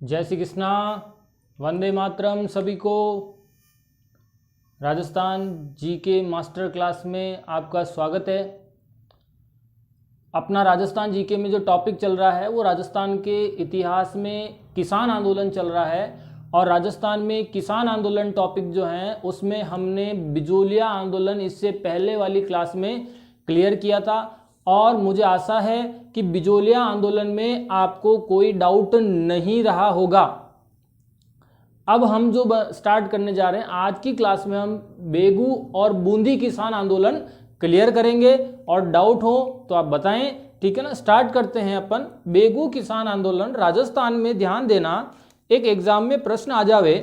जय श्री कृष्णा, वंदे मातरम। सभी को राजस्थान जीके मास्टर क्लास में आपका स्वागत है। अपना राजस्थान जीके में जो टॉपिक चल रहा है वो राजस्थान के इतिहास में किसान आंदोलन चल रहा है। और राजस्थान में किसान आंदोलन टॉपिक जो है उसमें हमने बिजोलिया आंदोलन इससे पहले वाली क्लास में क्लियर किया था। और मुझे आशा है कि बिजोलिया आंदोलन में आपको कोई डाउट नहीं रहा होगा। अब हम जो स्टार्ट करने जा रहे हैं आज की क्लास में, हम बेगू और बूंदी किसान आंदोलन क्लियर करेंगे। और डाउट हो तो आप बताएं, ठीक है ना। स्टार्ट करते हैं अपन। बेगू किसान आंदोलन राजस्थान में, ध्यान देना, एक एग्जाम में प्रश्न आ जावे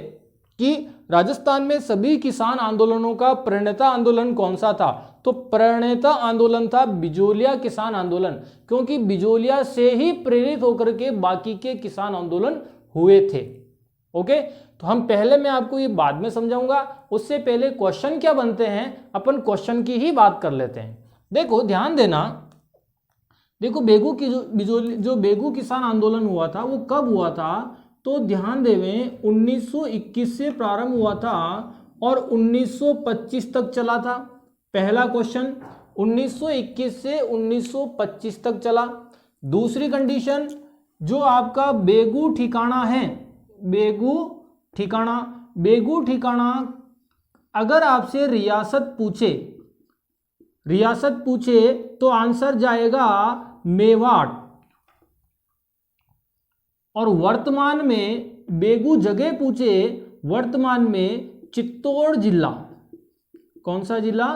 कि राजस्थान में सभी किसान आंदोलनों का प्रणेता आंदोलन कौन सा था, तो प्रणेता आंदोलन था बिजोलिया किसान आंदोलन, क्योंकि बिजोलिया से ही प्रेरित होकर के बाकी के किसान आंदोलन हुए थे। ओके, तो हम पहले, मैं आपको ये बाद में समझाऊंगा, उससे पहले क्वेश्चन क्या बनते हैं अपन क्वेश्चन की ही बात कर लेते हैं। देखो, ध्यान देना, देखो बेगू की जो बेगू किसान आंदोलन हुआ था वो कब हुआ था, तो ध्यान देवें 1921 से प्रारंभ हुआ था और 1925 तक चला था। पहला क्वेश्चन, 1921 से 1925 तक चला। दूसरी कंडीशन, जो आपका बेगू ठिकाना है, बेगू ठिकाना अगर आपसे रियासत पूछे तो आंसर जाएगा मेवाड़। और वर्तमान में बेगू जगह पूछे, वर्तमान में चित्तौड़ जिला, कौन सा जिला,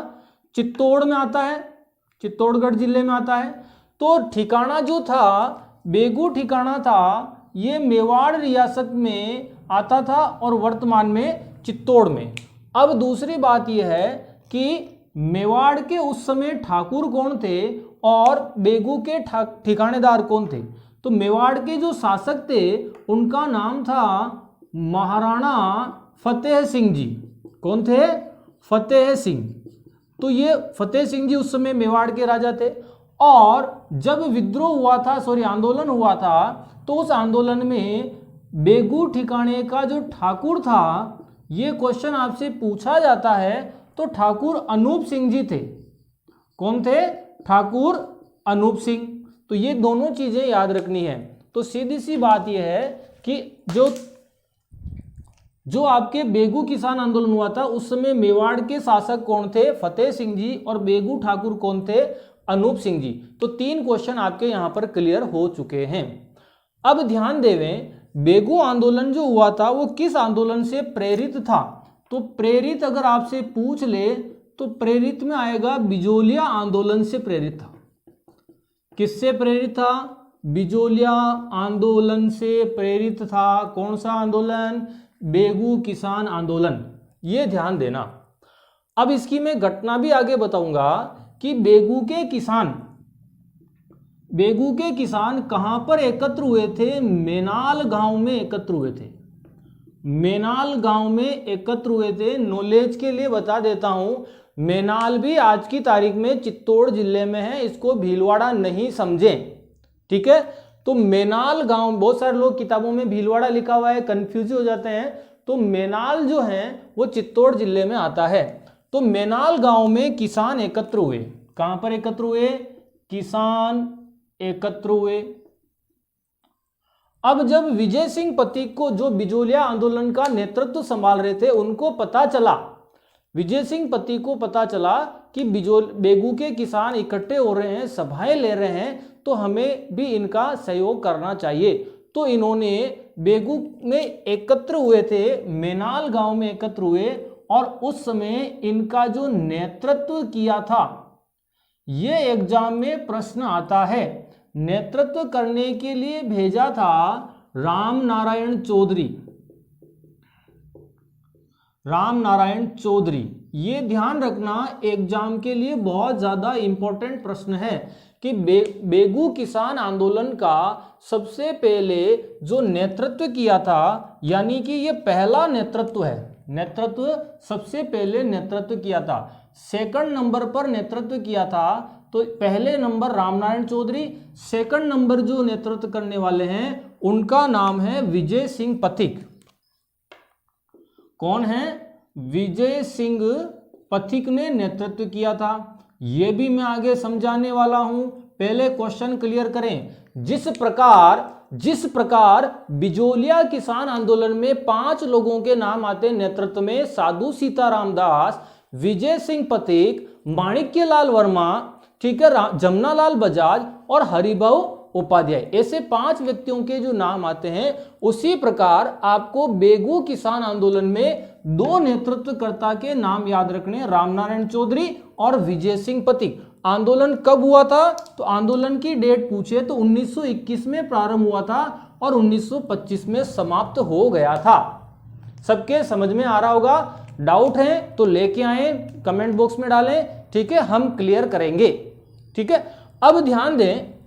चित्तौड़ में आता है, चित्तौड़गढ़ जिले में आता है। तो ठिकाना जो था, बेगू ठिकाना था, ये मेवाड़ रियासत में आता था और वर्तमान में चित्तौड़ में। अब दूसरी बात यह है कि मेवाड़ के उस समय ठाकुर कौन थे और बेगू के ठिकानेदार कौन थे। तो मेवाड़ के जो शासक थे उनका नाम था महाराणा फतेह सिंह जी। कौन थे? फतेह सिंह। तो ये फतेह सिंह जी उस समय मेवाड़ के राजा थे। और जब विद्रोह हुआ था, आंदोलन हुआ था, तो उस आंदोलन में बेगू ठिकाने का जो ठाकुर था, ये क्वेश्चन आपसे पूछा जाता है, तो ठाकुर अनूप सिंह जी थे। कौन थे? ठाकुर अनूप सिंह। तो ये दोनों चीजें याद रखनी है। तो सीधी सी बात यह है कि जो आपके बेगू किसान आंदोलन हुआ था उस समय मेवाड़ के शासक कौन थे? फतेह सिंह जी। और बेगू ठाकुर कौन थे? अनूप सिंह जी। तो 3 क्वेश्चन आपके यहां पर क्लियर हो चुके हैं। अब ध्यान देवें, बेगू आंदोलन जो हुआ था वो किस आंदोलन से प्रेरित था? तो प्रेरित अगर आपसे पूछ ले तो प्रेरित में आएगा बिजोलिया आंदोलन से प्रेरित था। किससे प्रेरित था? बिजोलिया आंदोलन से प्रेरित था। कौन सा आंदोलन? बेगू किसान आंदोलन। ये ध्यान देना। अब इसकी मैं घटना भी आगे बताऊंगा कि बेगू के किसान कहां पर एकत्र हुए थे? मेनाल गांव में एकत्र हुए थे। मेनाल गांव में एकत्र हुए थे। नॉलेज के लिए बता देता हूं, मेनाल भी आज की तारीख में चित्तौड़ जिले में है, इसको भीलवाड़ा नहीं समझें, ठीक है। तो मेनाल गांव, बहुत सारे लोग किताबों में भीलवाड़ा लिखा हुआ है, कंफ्यूज हो जाते हैं। तो मेनाल जो है वो चित्तौड़ जिले में आता है। तो मेनाल गांव में किसान एकत्र हुए। कहां पर एकत्र हुए? किसान एकत्र हुए। अब जब विजय सिंह पथिक को, जो बिजोलिया आंदोलन का नेतृत्व संभाल रहे थे, उनको पता चला, विजय सिंह पथिक को पता चला कि बेगू के किसान इकट्ठे हो रहे हैं, सभाएं ले रहे हैं, तो हमें भी इनका सहयोग करना चाहिए। तो इन्होंने बेगू में एकत्र हुए थे, मेनाल गांव में एकत्र हुए। और उस समय इनका जो नेतृत्व किया था, ये एग्जाम में प्रश्न आता है, नेतृत्व करने के लिए भेजा था राम नारायण चौधरी। ये ध्यान रखना, एग्जाम के लिए बहुत ज्यादा इंपॉर्टेंट प्रश्न है कि बेगू किसान आंदोलन का सबसे पहले जो नेतृत्व किया था, यानी कि ये पहला नेतृत्व है, सबसे पहले नेतृत्व किया था। सेकंड नंबर पर नेतृत्व किया था तो पहले number Ramnarayan Chaudhary, second number जो नेतृत्व करने वाले हैं उनका नाम है विजय सिंह पथिक। कौन है? विजय सिंह पथिक ने नेतृत्व किया था। यह भी मैं आगे समझाने वाला हूं, पहले क्वेश्चन क्लियर करें। जिस प्रकार बिजोलिया किसान आंदोलन में 5 लोगों के नाम आते नेतृत्व में, साधु सीताराम दास, विजय सिंह पथिक, माणिक्यलाल वर्मा, ठीक है, जमनालाल बजाज और हरिभाऊ उपाध्याय, ऐसे 5 व्यक्तियों के जो नाम आते हैं, उसी प्रकार आपको बेगू किसान आंदोलन में 2 नेतृत्वकर्ता के नाम याद रखने, रामनारायण चौधरी और विजय सिंह पथिक। आंदोलन कब हुआ था? तो आंदोलन की डेट पूछे तो 1921 में प्रारंभ हुआ था और 1925 में समाप्त हो गया था। सबके समझ में आ रहा होगा? डाउट है तो लेके आए, कमेंट बॉक्स में डालें, ठीक है, हम क्लियर करेंगे। ठीक है, अब ध्यान दें,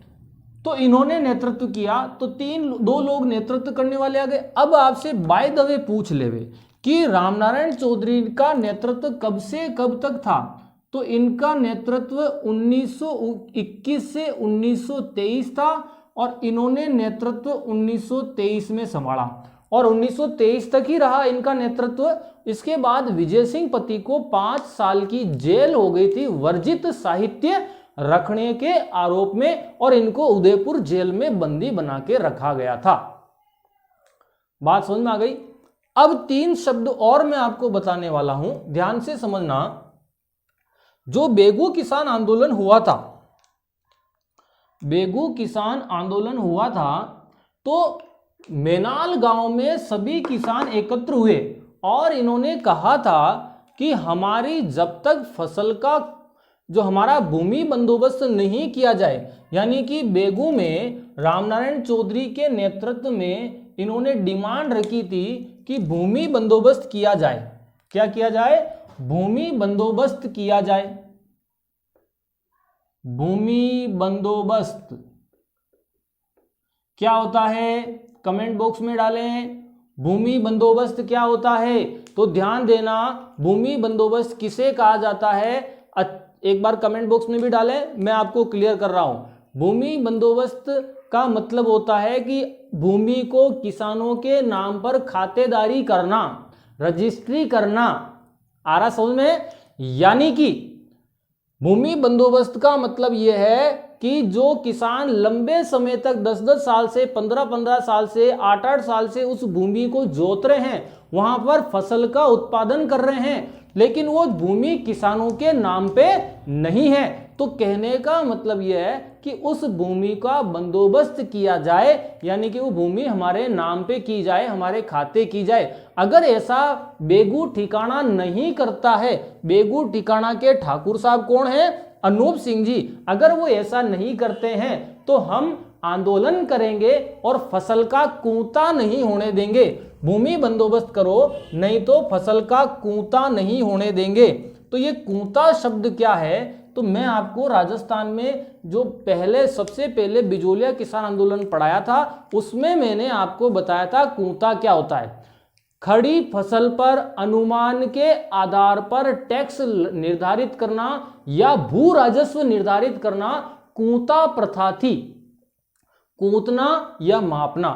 तो इन्होंने नेतृत्व किया, तो 2 लोग नेतृत्व करने वाले आ गए। अब आपसे बाय द वे पूछ लेवे कि रामनारायण चौधरी का नेतृत्व कब से कब तक था? तो इनका नेतृत्व 1921 से 1923 था और इन्होंने नेतृत्व 1923 में संभाला और 1923 तक ही रहा इनका नेतृत्व। इसके बाद विजय सिंह पथिक को 5 साल की जेल हो गई थी वर्जित साहित्य रखने के आरोप में और इनको उदयपुर जेल में बंदी बना के रखा गया था। बात समझ में आ गई? अब 3 शब्द और मैं आपको बताने वाला हूं, ध्यान से समझना। जो बेगू किसान आंदोलन हुआ था, बेगू किसान आंदोलन हुआ था, तो मेनाल गांव में सभी किसान एकत्र हुए और इन्होंने कहा था कि हमारी जब तक फसल का जो हमारा भूमि बंदोबस्त नहीं किया जाए, यानी कि बेगू में रामनारायण चौधरी के नेतृत्व में इन्होंने डिमांड रखी थी कि भूमि बंदोबस्त किया जाए। क्या किया जाए? भूमि बंदोबस्त किया जाए। भूमि बंदोबस्त क्या होता है? कमेंट बॉक्स में डालें, भूमि बंदोबस्त क्या होता है? तो ध्यान देना, भूमि बंदोबस्त किसे कहा जाता है? एक बार कमेंट बॉक्स में भी डालें, मैं आपको क्लियर कर रहा हूं। भूमि बंदोबस्त का मतलब होता है कि भूमि को किसानों के नाम पर खातेदारी करना, रजिस्ट्री करना। आ रहा समझ में? यानी कि भूमि बंदोबस्त का मतलब यह है कि जो किसान लंबे समय तक 10-10 साल से, 15-15 साल से, 8-8 साल से उस भूमि को जोत रहे हैं, वहां पर फसल का उत्पादन कर रहे हैं, लेकिन वो भूमि किसानों के नाम पे नहीं है, तो कहने का मतलब यह है कि उस भूमि का बंदोबस्त किया जाए, यानी कि वो भूमि हमारे नाम पे की जाए, हमारे खाते की जाए। अगर ऐसा बेगू ठिकाना नहीं करता है, बेगू ठिकाना के ठाकुर साहब कौन है? अनूप सिंह जी। अगर वो ऐसा नहीं करते हैं तो हम आंदोलन करेंगे और फसल का कूता नहीं होने देंगे। भूमि बंदोबस्त करो, नहीं तो फसल का कूता नहीं होने देंगे। तो ये कूता शब्द क्या है? तो मैं आपको राजस्थान में जो सबसे पहले बिजोलिया किसान आंदोलन पढ़ाया था, उसमें मैंने आपको बताया था कूता क्या होता है। खड़ी फसल पर अनुमान के आधार पर टैक्स निर्धारित करना या भू राजस्व निर्धारित करना कूता प्रथा थी। कूतना या मापना।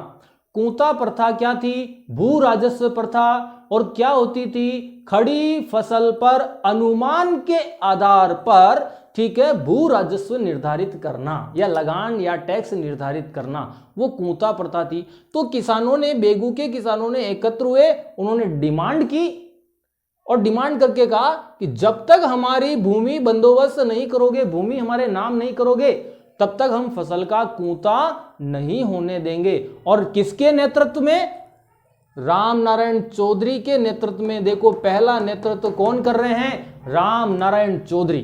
कूता प्रथा क्या थी? भू राजस्व प्रथा। और क्या होती थी? खड़ी फसल पर अनुमान के आधार पर, ठीक है, भू राजस्व निर्धारित करना या लगान या टैक्स निर्धारित करना, वो कूता प्रथा थी। तो किसानों ने, बेगू के किसानों ने एकत्र हुए, उन्होंने डिमांड की और डिमांड करके कहा कि जब तक हमारी भूमि बंदोबस्त नहीं करोगे, भूमि हमारे नाम नहीं करोगे, तब तक हम फसल का कूता नहीं होने देंगे। और किसके नेतृत्व में? राम नारायण चौधरी के नेतृत्व में। देखो, पहला नेतृत्व कौन कर रहे हैं? राम नारायण चौधरी।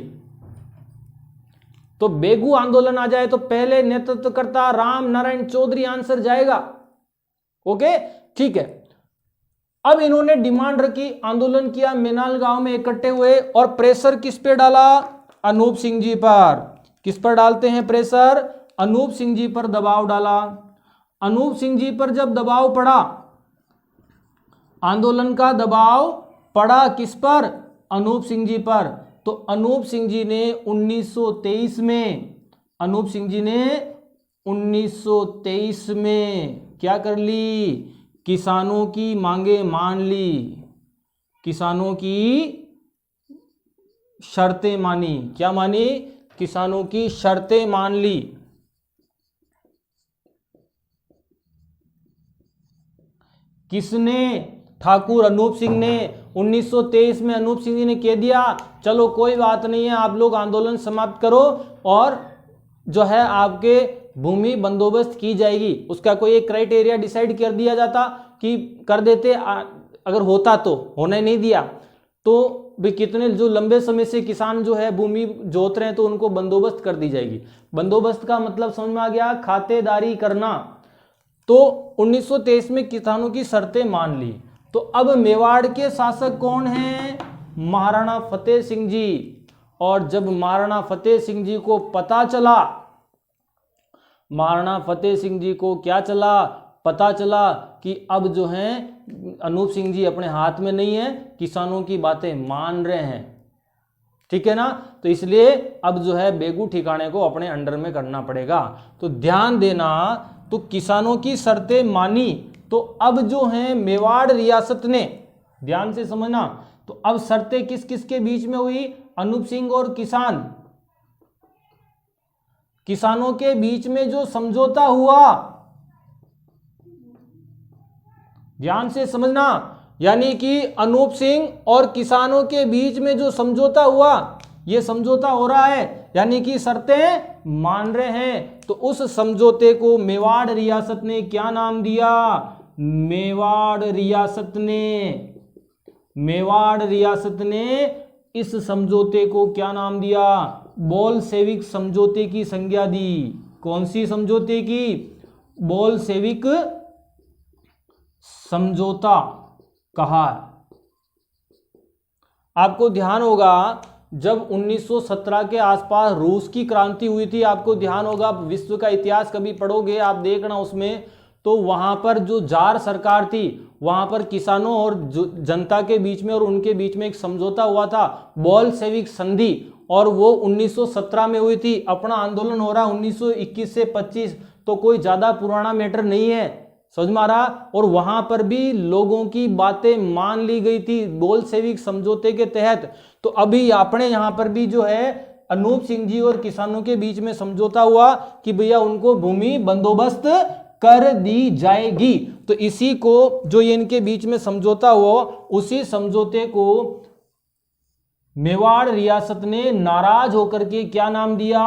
तो बेगू आंदोलन आ जाए तो पहले नेतृत्व करता राम नारायण चौधरी, आंसर जाएगा। ओके, ठीक है। अब इन्होंने डिमांड रखी, आंदोलन किया, मेनाल गांव में इकट्ठे हुए और प्रेशर किस पे डाला? अनूप सिंह जी पर। किस पर डालते हैं प्रेशर? अनूप सिंह जी पर दबाव डाला। अनूप सिंह जी पर जब दबाव पड़ा, आंदोलन का दबाव पड़ा किस पर? अनूप सिंह जी पर। तो अनूप सिंह जी ने 1923 में, अनूप सिंह जी ने 1923 में क्या कर ली? किसानों की मांगे मान ली, किसानों की शर्तें मानी। क्या मानी? किसानों की शर्तें मान ली। किसने? ठाकुर अनूप सिंह ने। 1923 में अनूप सिंह जी ने कह दिया चलो कोई बात नहीं है, आप लोग आंदोलन समाप्त करो और जो है आपके भूमि बंदोबस्त की जाएगी। उसका कोई एक क्राइटेरिया डिसाइड कर दिया जाता कि कर देते, अगर होता तो, होने नहीं दिया तो भी कितने जो लंबे समय से किसान जो है भूमि जोत रहे हैं तो उनको बंदोबस्त कर दी जाएगी। बंदोबस्त का मतलब समझ में आ गया? खातेदारी करना। तो 1923 में किसानों की शर्तें मान ली। तो अब मेवाड़ के शासक कौन हैं? महाराणा फतेह सिंह जी। और जब महाराणा फतेह सिंह जी को पता चला, महाराणा फतेह सिंह जी को क्या चला? पता चला कि अब जो है अनूप सिंह जी अपने हाथ में नहीं है, किसानों की बातें मान रहे हैं, ठीक है ना। तो इसलिए अब जो है बेगू ठिकाने को अपने अंडर में करना पड़ेगा। तो ध्यान देना, तो किसानों की शर्तें मानी। तो अब जो है मेवाड़ रियासत ने, ध्यान से समझना, तो अब शर्तें किस किस के बीच में हुई? अनूप सिंह और किसान, किसानों के बीच में जो समझौता हुआ, ध्यान से समझना, यानी कि अनूप सिंह और किसानों के बीच में जो समझौता हुआ, ये समझौता हो रहा है यानी कि शर्तें मान रहे हैं। तो उस समझौते को मेवाड़ रियासत ने क्या नाम दिया? मेवाड़ रियासत ने, मेवाड़ रियासत ने इस समझौते को क्या नाम दिया? बोल्शेविक समझौते की संज्ञा दी। कौन सी समझौते की? बोल्शेविक समझौता कहा। आपको ध्यान होगा जब 1917 के आसपास रूस की क्रांति हुई थी, आपको ध्यान होगा, विश्व का इतिहास कभी पढ़ोगे आप देखना उसमें, तो वहां पर जो जार सरकार थी वहां पर किसानों और जनता के बीच में और उनके बीच में एक समझौता हुआ था, बोल्शेविक संधि, और वो 1917 में हुई थी। अपना आंदोलन हो रहा 1921 से 25, तो कोई ज्यादा पुराना मैटर नहीं है, समझ में आ रहा। और वहां पर भी लोगों की बातें मान ली गई थी बोल्शेविक समझौते के तहत। तो अभी अपने यहां पर भी जो है अनूप सिंह जी और किसानों के बीच में समझौता हुआ कि भैया उनको भूमि बंदोबस्त कर दी जाएगी। तो इसी को जो ये इनके बीच में समझौता हुआ, उसी समझौते को मेवाड़ रियासत ने नाराज होकर के क्या नाम दिया?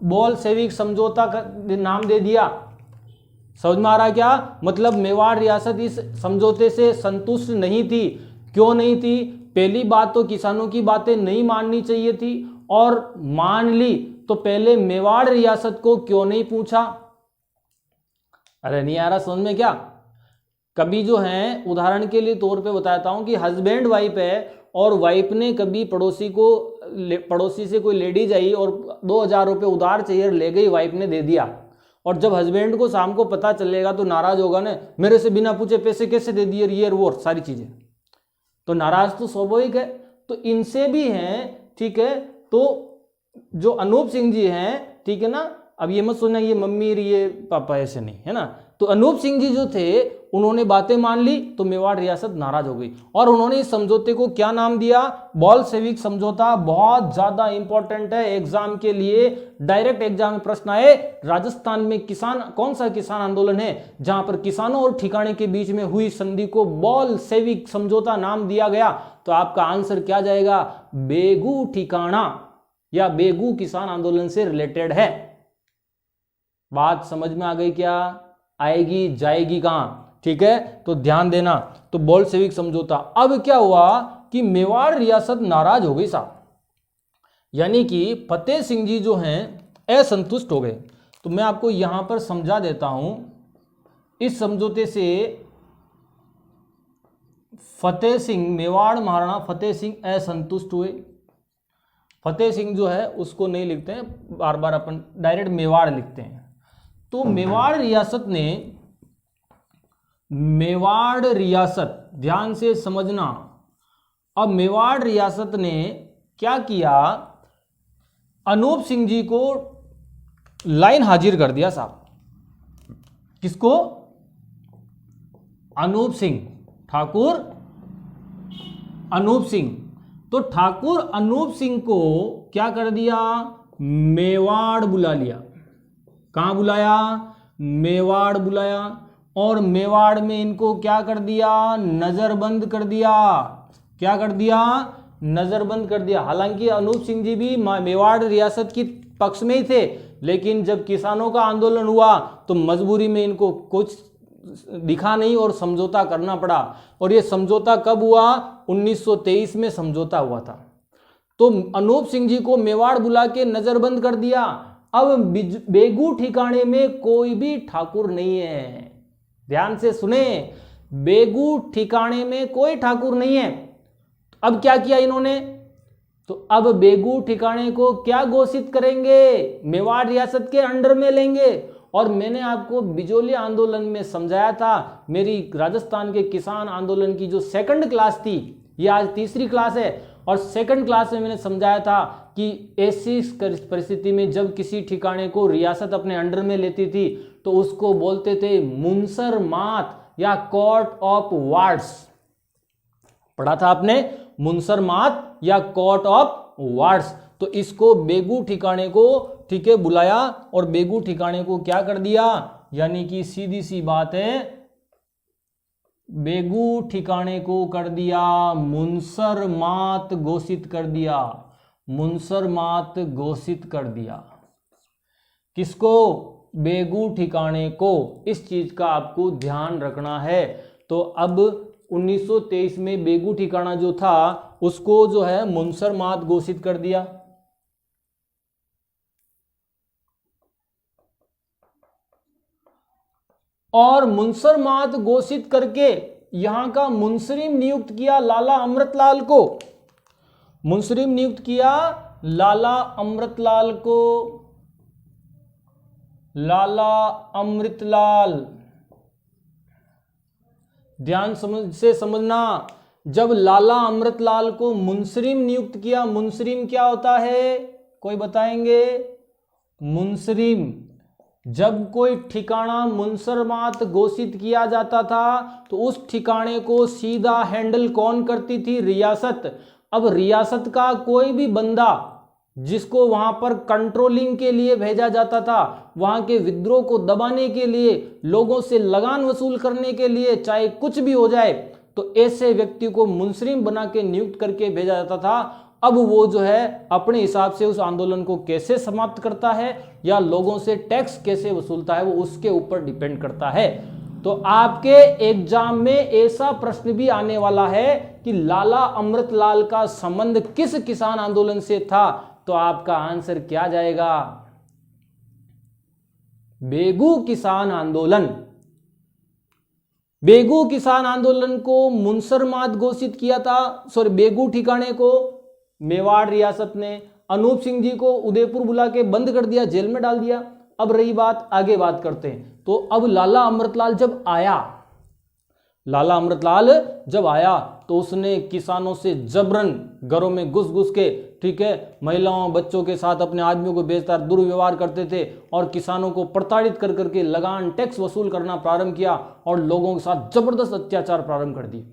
बोल्शेविक समझौता का नाम दे दिया। समझ में आ रहा क्या? मतलब मेवाड़ रियासत इस समझौते से संतुष्ट नहीं थी। क्यों नहीं थी? पहली बात तो किसानों की बातें नहीं माननी चाहिए थी, और मान ली तो पहले मेवाड़ रियासत को क्यों नहीं पूछा? अरे नहीं आ रहा समझ में क्या? कभी जो है उदाहरण के लिए तौर पे बताता हूं कि हस्बैंड वाइफ है और वाइफ ने कभी पड़ोसी से कोई लेडीज आई और 2000 रुपये उधार चाहिए, ले गई, वाइफ ने दे दिया, और जब हस्बैंड को शाम को पता चलेगा तो नाराज होगा ना, मेरे से बिना पूछे पैसे कैसे दे दिए, ये वो सारी चीजें, तो नाराज तो स्वाभाविक है। तो इनसे भी हैं, ठीक है। तो जो अनूप सिंह जी हैं, ठीक है ना, अब ये मत सोचना ये मम्मी ये पापा, ऐसे नहीं है ना। तो अनूप सिंह जी जो थे उन्होंने बातें मान ली, तो मेवाड़ रियासत नाराज हो गई और उन्होंने इस समझौते को क्या नाम दिया? बोल्शेविक समझौता। बहुत ज्यादा इंपॉर्टेंट है एग्जाम के लिए, डायरेक्ट एग्जाम में प्रश्न आए, राजस्थान में किसान, कौन सा किसान आंदोलन है जहां पर किसानों और ठिकाने के बीच में हुई संधि को बोल्शेविक समझौता नाम दिया गया? तो आपका आंसर क्या जाएगा? बेगू ठिकाना या बेगू किसान आंदोलन से रिलेटेड है। बात समझ में आ गई क्या? आएगी जाएगी कहां? ठीक है, तो ध्यान देना। तो बोल्शेविक समझौता। अब क्या हुआ कि मेवाड़ रियासत नाराज हो गई साहब, यानी कि फतेह सिंह जी जो हैं असंतुष्ट हो गए। तो मैं आपको यहां पर समझा देता हूं, इस समझौते से फतेह सिंह, मेवाड़ महाराणा फतेह सिंह असंतुष्ट हुए। फतेह सिंह जो है उसको नहीं लिखते हैं, बार बार अपन डायरेक्ट मेवाड़ लिखते हैं। तो मेवाड़ रियासत ने, मेवाड़ रियासत, ध्यान से समझना, अब मेवाड़ रियासत ने क्या किया? अनूप सिंह जी को लाइन हाजिर कर दिया साहब। किसको? अनूप सिंह, ठाकुर अनूप सिंह। तो ठाकुर अनूप सिंह को क्या कर दिया, मेवाड़ बुला लिया। कहां बुलाया, मेवाड़ बुलाया, और मेवाड़ में इनको क्या कर दिया, नजरबंद कर दिया। क्या कर दिया, नजरबंद कर दिया। हालांकि अनूप सिंह जी भी मेवाड़ रियासत की पक्ष में ही थे, लेकिन जब किसानों का आंदोलन हुआ तो मजबूरी में इनको कुछ दिखा नहीं और समझौता करना पड़ा। और ये समझौता कब हुआ, 1923 में समझौता हुआ था। तो अनूप सिंह जी को मेवाड़ बुला के नजरबंद कर दिया। अब बेगू ठिकाने में कोई भी ठाकुर नहीं है। ध्यान से सुने, बेगू ठिकाने में कोई ठाकुर नहीं है। अब क्या किया इन्होंने, तो अब बेगू ठिकाने को क्या घोषित करेंगे, मेवाड़ रियासत के अंडर में लेंगे। और मैंने आपको बिजोलिया आंदोलन में समझाया था, मेरी राजस्थान के किसान आंदोलन की जो सेकंड क्लास थी, ये आज तीसरी क्लास है, और सेकंड क्लास में मैंने समझाया था कि ऐसी परिस्थिति में जब किसी ठिकाने को रियासत अपने अंडर में लेती थी तो उसको बोलते थे मुंसर मात या कोर्ट ऑफ वार्ड्स। पढ़ा था आपने, मुंसर मात या कोर्ट ऑफ वार्ड्स। तो इसको बेगू ठिकाने को, ठीक है, बुलाया और बेगू ठिकाने को क्या कर दिया, यानी कि सीधी सी बात है, बेगू ठिकाने को कर दिया मुंसर मात घोषित कर दिया। मुंसर मात घोषित कर दिया किसको, बेगू ठिकाने को। इस चीज का आपको ध्यान रखना है। तो अब 1923 में बेगू ठिकाना जो था उसको जो है मुंसर मात घोषित कर दिया। और मुंसर मात घोषित करके यहां का मुंसरिम नियुक्त किया लाला अमृतलाल को। मुंसरिम नियुक्त किया लाला अमृतलाल को, लाला अमृतलाल। ध्यान से समझना, जब लाला अमृतलाल को मुंसरिम नियुक्त किया, मुंसरिम क्या होता है, कोई बताएंगे, मुंसरिम जब कोई ठिकाना मुंसर मात घोषित किया जाता था तो उस ठिकाने को सीधा हैंडल कौन करती थी, रियासत। अब रियासत का कोई भी बंदा जिसको वहां पर कंट्रोलिंग के लिए भेजा जाता था, वहां के विद्रोह को दबाने के लिए, लोगों से लगान वसूल करने के लिए, चाहे कुछ भी हो जाए, तो ऐसे व्यक्ति को मुंसरिम बना के नियुक्त करके भेजा जाता था। अब वो जो है अपने हिसाब से उस आंदोलन को कैसे समाप्त करता है या लोगों से टैक्स कैसे वसूलता है, वो उसके ऊपर डिपेंड करता है। तो आपके एग्जाम में ऐसा प्रश्न भी आने वाला है कि लाला अमृतलाल का संबंध किस किसान आंदोलन से था, तो आपका आंसर क्या जाएगा, बेगू किसान आंदोलन। बेगू किसान आंदोलन को मुंसर मात घोषित किया था, सॉरी, बेगू ठिकाने को मेवाड़ रियासत ने। अनूप सिंह जी को उदयपुर बुला के बंद कर दिया, जेल में डाल दिया। अब रही बात, आगे बात करते हैं। तो अब लाला अमृतलाल जब आया, लाला अमृतलाल जब आया तो उसने किसानों से जबरन घरों में घुस घुस के, ठीक है, महिलाओं बच्चों के साथ अपने आदमियों को बेचता दुर्व्यवहार करते थे और किसानों को प्रताड़ित कर करके लगान टैक्स वसूल करना प्रारंभ किया और लोगों के साथ जबरदस्त अत्याचार प्रारंभ कर दिए।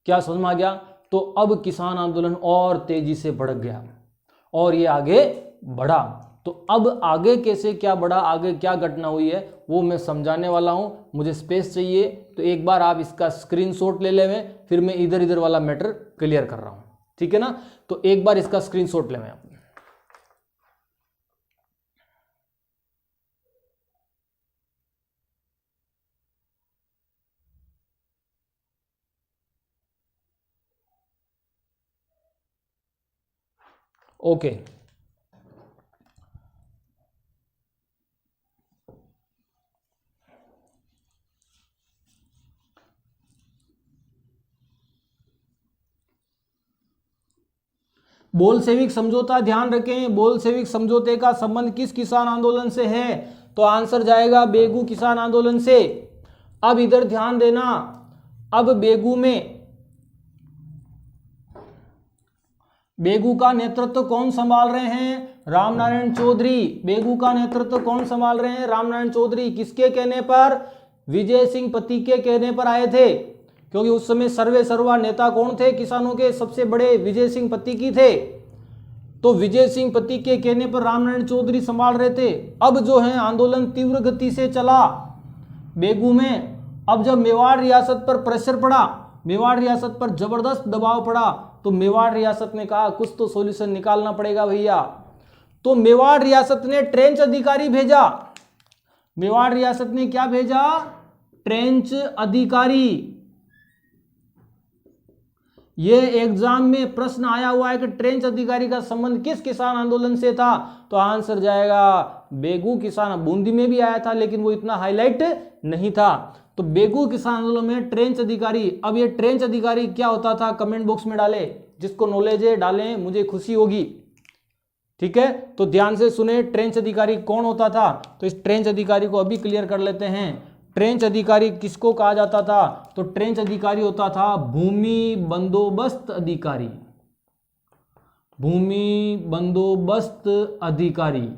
क्या समझ में आ गया? तो अब किसान आंदोलन और तेजी से बढ़ गया और ये आगे बढ़ा। तो अब आगे कैसे क्या बढ़ा, आगे क्या घटना हुई है, वो मैं समझाने वाला हूं। मुझे स्पेस चाहिए तो एक बार आप इसका स्क्रीनशॉट ले लें, फिर मैं इधर इधर वाला मैटर क्लियर कर रहा हूं, ठीक है ना। तो एक बार इसका स्क्रीनशॉट ले लें आप। ओके, बोल्शेविक समझौता, ध्यान रखें, बोल्शेविक समझौते का संबंध किस किसान आंदोलन से है, तो आंसर जाएगा बेगू किसान आंदोलन से। अब इधर ध्यान देना, अब बेगू का नेतृत्व कौन संभाल रहे हैं, रामनारायण चौधरी। बेगू का नेतृत्व कौन संभाल रहे हैं, रामनारायण चौधरी। किसके कहने पर, विजय सिंह पति के कहने पर आए थे, क्योंकि उस समय सर्वे सर्वा नेता कौन थे किसानों के, सबसे बड़े विजय सिंह पति की थे। तो विजय सिंह पति के कहने पर रामनारायण चौधरी संभाल रहे थे। अब जो है आंदोलन तीव्र गति से चला बेगू में। अब जब मेवाड़ रियासत पर प्रेशर पड़ा, मेवाड़ रियासत पर जबरदस्त दबाव पड़ा, तो मेवाड़ रियासत ने कहा कुछ तो सॉल्यूशन निकालना पड़ेगा भैया। तो मेवाड़ रियासत ने ट्रेंच अधिकारी भेजा। मेवाड़ रियासत ने क्या भेजा? ट्रेंच अधिकारी। ये एग्जाम में प्रश्न आया हुआ है कि ट्रेंच अधिकारी का संबंध किस किसान आंदोलन से था, तो आंसर जाएगा बेगू किसान। बूंदी में भी आया था लेकिन वो इतना हाईलाइट नहीं था। तो बेगू किसान आंदोलन में ट्रेंच अधिकारी। अब ये ट्रेंच अधिकारी क्या होता था कमेंट बॉक्स में डाले, जिसको नॉलेज है डालें, मुझे खुशी होगी। ठीक है, तो ध्यान से सुने ट्रेंच अधिकारी कौन होता था। तो इस ट्रेंच अधिकारी को अभी क्लियर कर लेते हैं। ट्रेंच अधिकारी किसको कहा जाता था? तो ट्रेंच अधिकारी होता था भूमि बंदोबस्त अधिकारी। भूमि बंदोबस्त अधिकारी,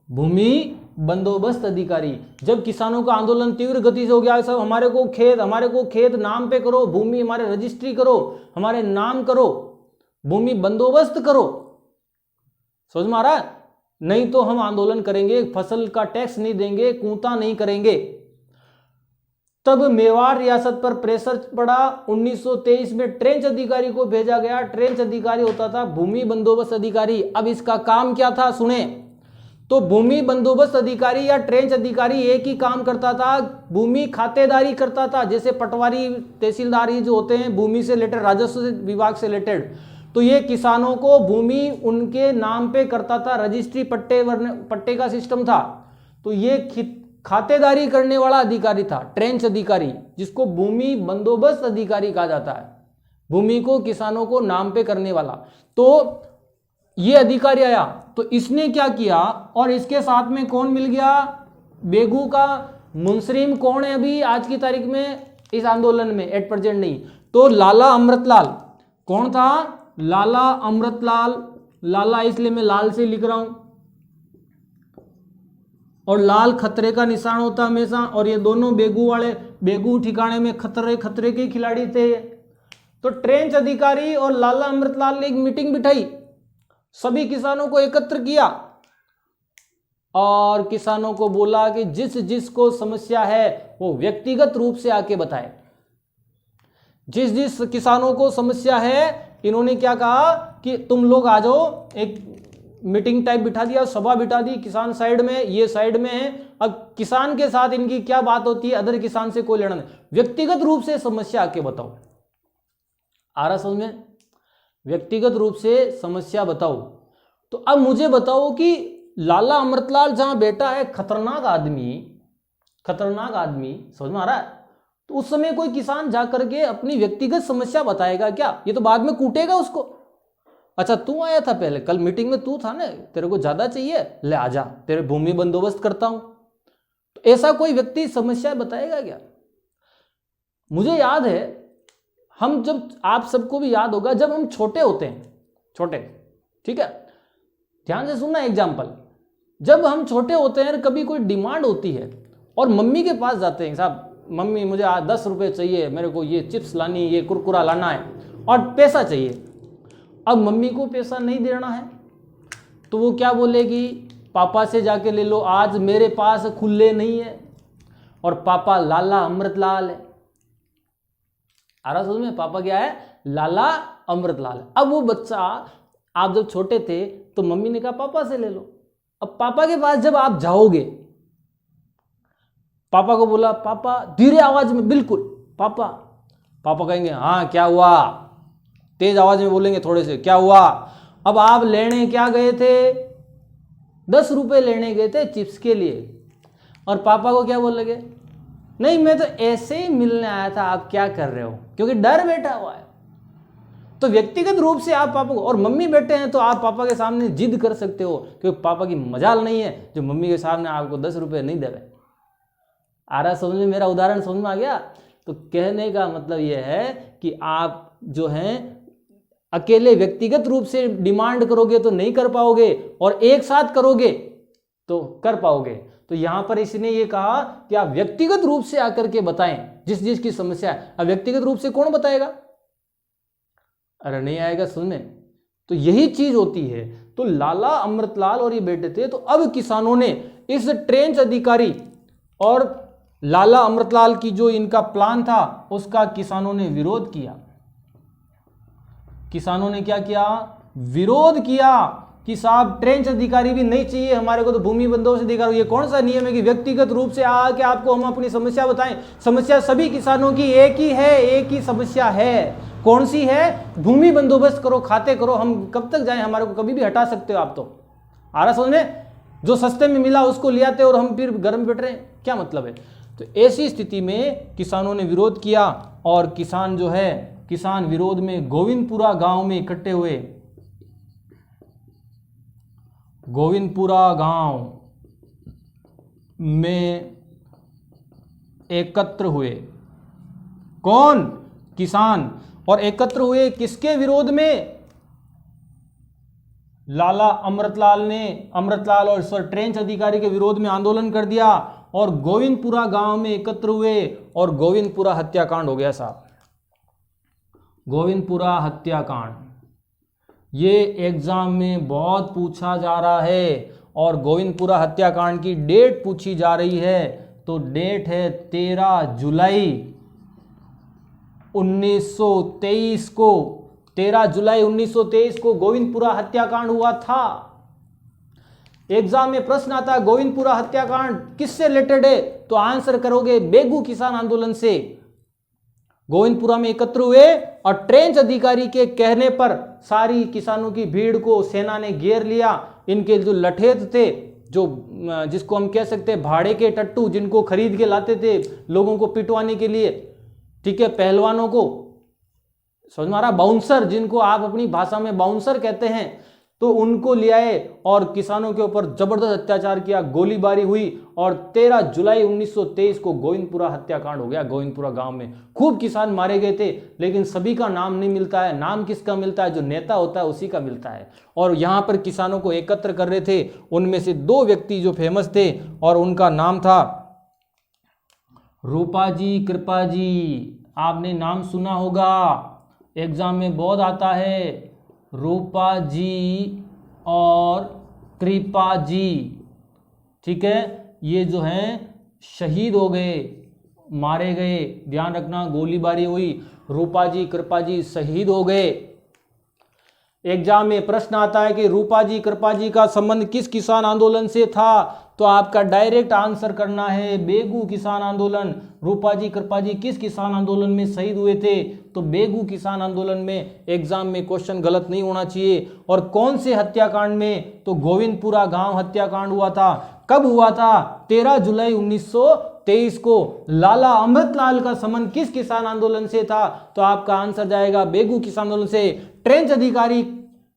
भूमि बंदोबस्त अधिकारी। जब किसानों का आंदोलन तीव्र गति से हो गया, सब हमारे को खेत नाम पे करो, भूमि हमारे रजिस्ट्री करो, हमारे नाम करो, भूमि बंदोबस्त करो, समझ में आ रहा है? नहीं तो हम आंदोलन करेंगे, फसल का टैक्स नहीं देंगे, कूता नहीं करेंगे। तब मेवाड़ रियासत पर प्रेशर पड़ा। 1923 में ट्रेंच अधिकारी को भेजा गया। ट्रेंच अधिकारी होता था भूमि बंदोबस्त अधिकारी। अब इसका काम क्या था सुने। तो भूमि बंदोबस्त अधिकारी या ट्रेंच अधिकारी एक ही काम करता था, भूमि खातेदारी करता था। जैसे पटवारी तहसीलदार ही जो होते हैं भूमि से रिलेटेड, राजस्व विभाग से रिलेटेड, तो ये किसानों को भूमि उनके नाम पे करता था। रजिस्ट्री पट्टे का सिस्टम था। तो ये खातेदारी करने वाला अधिकारी था ट्रेंच अधिकारी, जिसको भूमि बंदोबस्त अधिकारी कहा जाता है। भूमि को किसानों को नाम पे करने वाला। तो ये अधिकारी आया, तो इसने क्या किया, और इसके साथ में कौन मिल गया? बेगू का मुंसरीम कौन है अभी आज की तारीख में इस आंदोलन में? एट प्रेजेंट नहीं, तो लाला अमृतलाल। कौन था? लाला अमृतलाल। लाला इसलिए मैं लाल से लिख रहा हूं, और लाल खतरे का निशान होता हमेशा। और ये दोनों बेगू वाले, बेगू ठिकाने में खतरे के खिलाड़ी थे। तो ट्रेंच अधिकारी और लाला अमृतलाल ने एक मीटिंग बिठाई, सभी किसानों को एकत्र किया और किसानों को बोला कि जिस जिसको समस्या है वो व्यक्तिगत रूप से आके बताए। जिस जिस किसानों को समस्या है, इन्होंने क्या कहा कि तुम लोग आ जाओ। एक मीटिंग टाइप बिठा दिया, सभा बिठा दी। किसान साइड में, ये साइड में है। अब किसान के साथ इनकी क्या बात होती है, अदर किसान से कोई लेना नहीं, व्यक्तिगत रूप से समस्या आके बताओ। आ रहा समझ में? व्यक्तिगत रूप से समस्या बताओ। तो अब मुझे बताओ कि लाला अमृतलाल जहां बैठा है, खतरनाक आदमी, समझ में आ रहा है? तो उस समय कोई किसान जाकर के अपनी व्यक्तिगत समस्या बताएगा क्या? ये तो बाद में कूटेगा उसको। अच्छा तू आया था पहले, कल मीटिंग में तू था ना, तेरे को ज्यादा चाहिए, ले आजा, तेरे भूमि बंदोबस्त करता हूं। तो ऐसा कोई व्यक्ति समस्या बताएगा क्या? मुझे याद है, हम जब, आप सबको भी याद होगा, जब हम छोटे होते हैं, छोटे, ठीक है, ध्यान से सुनना एग्जाम्पल। जब हम छोटे होते हैं, कभी कोई डिमांड होती है और मम्मी के पास जाते हैं, साहब मम्मी मुझे आज 10 रुपये चाहिए, मेरे को ये चिप्स लानी, ये कुरकुरा लाना है और पैसा चाहिए। अब मम्मी को पैसा नहीं देना है तो वो क्या बोलेगी? पापा से जाके ले लो, आज मेरे पास खुले नहीं है। और पापा लाला अमृतलाल है। आ रहा समझ में? पापा क्या है? लाला अमृतलाल है। अब वो बच्चा, आप जब छोटे थे तो मम्मी ने कहा पापा से ले लो। अब पापा के पास जब आप जाओगे, पापा को बोला, पापा, धीरे आवाज में, बिल्कुल पापा, पापा कहेंगे हाँ क्या हुआ, तेज आवाज में बोलेंगे थोड़े से, क्या हुआ। अब आप लेने क्या गए थे? 10 रुपए लेने गए थे चिप्स के लिए, और पापा को क्या बोलेंगे? नहीं मैं तो ऐसे ही मिलने आया था, आप क्या कर रहे हो, क्योंकि डर बैठा हुआ है। तो व्यक्तिगत रूप से आप पापा को, और मम्मी बैठे हैं तो आप पापा के सामने जिद कर सकते हो, क्योंकि पापा की मजाल नहीं है जो मम्मी के सामने आपको 10 रुपए नहीं देवे। आ रहा समझ में? मेरा उदाहरण समझ में आ गया? तो कहने का मतलब यह है कि आप जो हैं अकेले व्यक्तिगत रूप से डिमांड करोगे तो नहीं कर पाओगे, और एक साथ करोगे तो कर पाओगे। तो यहां पर इसने ये कहा कि आप व्यक्तिगत रूप से आकर के बताएं जिस जिस की समस्या है। अब व्यक्तिगत रूप से कौन बताएगा? अरे नहीं आएगा सुनने। तो यही चीज होती है। तो लाला अमृतलाल और ये बैठे थे, तो अब किसानों ने इस ट्रेंच अधिकारी और लाला अमृतलाल की जो इनका प्लान था उसका किसानों ने विरोध किया। किसानों ने क्या किया? विरोध किया कि साहब ट्रेंच अधिकारी भी नहीं चाहिए हमारे को, तो भूमि बंदोबस्त अधिकारी। ये कौन सा नियम है कि व्यक्तिगत रूप से आके आपको हम अपनी समस्या बताएं? समस्या सभी किसानों की एक ही है, एक ही समस्या है। कौन सी है? भूमि बंदोबस्त करो, खाते करो। हम कब तक जाएं? हमारे को कभी भी हटा सकते हो आप। तो आ रहा समझ में? जो सस्ते में मिला उसको ले आते और हम फिर घर में बैठ रहे हैं, क्या मतलब है? तो ऐसी स्थिति में किसानों ने विरोध किया और किसान जो है, किसान विरोध में गोविंदपुरा गांव में इकट्ठे हुए। गोविंदपुरा गांव में एकत्र हुए। कौन? किसान। और एकत्र हुए किसके विरोध में? लाला अमृतलाल और सर ट्रेंच अधिकारी के विरोध में आंदोलन कर दिया और गोविंदपुरा गांव में एकत्र हुए और गोविंदपुरा हत्याकांड हो गया साहब। गोविंदपुरा हत्याकांड ये एग्जाम में बहुत पूछा जा रहा है और गोविंदपुरा हत्याकांड की डेट पूछी जा रही है। तो डेट है 13 जुलाई 1923 को। 13 जुलाई 1923 को गोविंदपुरा हत्याकांड हुआ था। एग्जाम में प्रश्न आता है गोविंदपुरा हत्याकांड किससे रिलेटेड है? तो आंसर करोगे बेगू किसान आंदोलन से। गोविंदपुरा में एकत्र हुए और ट्रेंच अधिकारी के कहने पर सारी किसानों की भीड़ को सेना ने घेर लिया। इनके जो लठेत थे, जो जिसको हम कह सकते हैं भाड़े के टट्टू, जिनको खरीद के लाते थे लोगों को पिटवाने के लिए, ठीक है, पहलवानों को, समझ में आ रहा? बाउंसर, जिनको आप अपनी भाषा में बाउंसर कहते हैं, तो उनको ले आए और किसानों के ऊपर जबरदस्त अत्याचार किया, गोलीबारी हुई और 13 जुलाई 1923 को गोविंदपुरा हत्याकांड हो गया। गोविंदपुरा गांव में खूब किसान मारे गए थे, लेकिन सभी का नाम नहीं मिलता है। नाम किसका मिलता है? जो नेता होता है उसी का मिलता है। और यहां पर किसानों को एकत्र कर रहे थे, उनमें से 2 व्यक्ति जो फेमस थे और उनका नाम था रूपाजी कृपाजी। आपने नाम सुना होगा, एग्जाम में बहुत आता है, रूपा जी और कृपा जी। ठीक है, ये जो हैं शहीद हो गए, मारे गए। ध्यान रखना, गोलीबारी हुई, रूपा जी कृपा जी शहीद हो गए। एग्जाम में प्रश्न आता है कि रूपा जी कृपा जी का संबंध किस किसान आंदोलन से था? तो आपका डायरेक्ट आंसर करना है बेगू किसान आंदोलन। रूपा जी कृपा जी किस किसान आंदोलन में शहीद हुए थे? तो बेगू किसान आंदोलन में। एग्जाम में क्वेश्चन गलत नहीं होना चाहिए। और कौन से हत्याकांड में? तो गोविंदपुरा गांव हत्याकांड हुआ था। कब हुआ था? 13 जुलाई 1923 को। लाला अमृतलाल का संबंध किस किसान आंदोलन से था? तो आपका आंसर जाएगा बेगू किसान आंदोलन से। ट्रेंच अधिकारी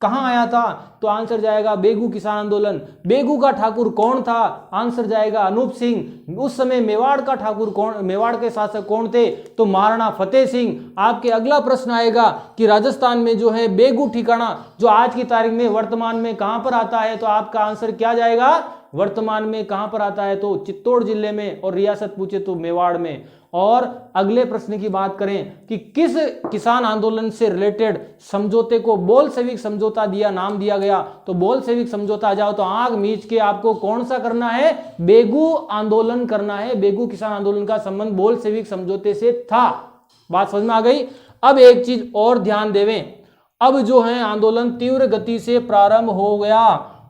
कहां आया था? तो आंसर जाएगा बेगू किसान आंदोलन। बेगू का ठाकुर कौन था? आंसर जाएगा अनूप सिंह। उस समय मेवाड़ का ठाकुर कौन, मेवाड़ के शासक कौन थे? तो महाराणा फतेह सिंह। आपके अगला प्रश्न आएगा कि राजस्थान में जो है बेगू ठिकाना जो आज की तारीख में वर्तमान में कहां पर आता है? तो आपका आंसर क्या जाएगा? वर्तमान में कहां पर आता है? तो चित्तौड़ जिले में। और रियासत पूछे तो मेवाड़ में। और अगले प्रश्न की बात करें कि किस किसान आंदोलन से रिलेटेड समझौते को बोल्शेविक समझौता दिया, नाम दिया गया? तो बोल्शेविक समझौता आ जाओ तो आंख मीच के आपको कौन सा करना है? बेगू आंदोलन करना है। बेगू किसान आंदोलन का संबंध बोल्शेविक समझौते से था। बात समझ में आ गई? अब एक चीज और ध्यान देवें, अब जो है आंदोलन तीव्र गति से प्रारंभ हो गया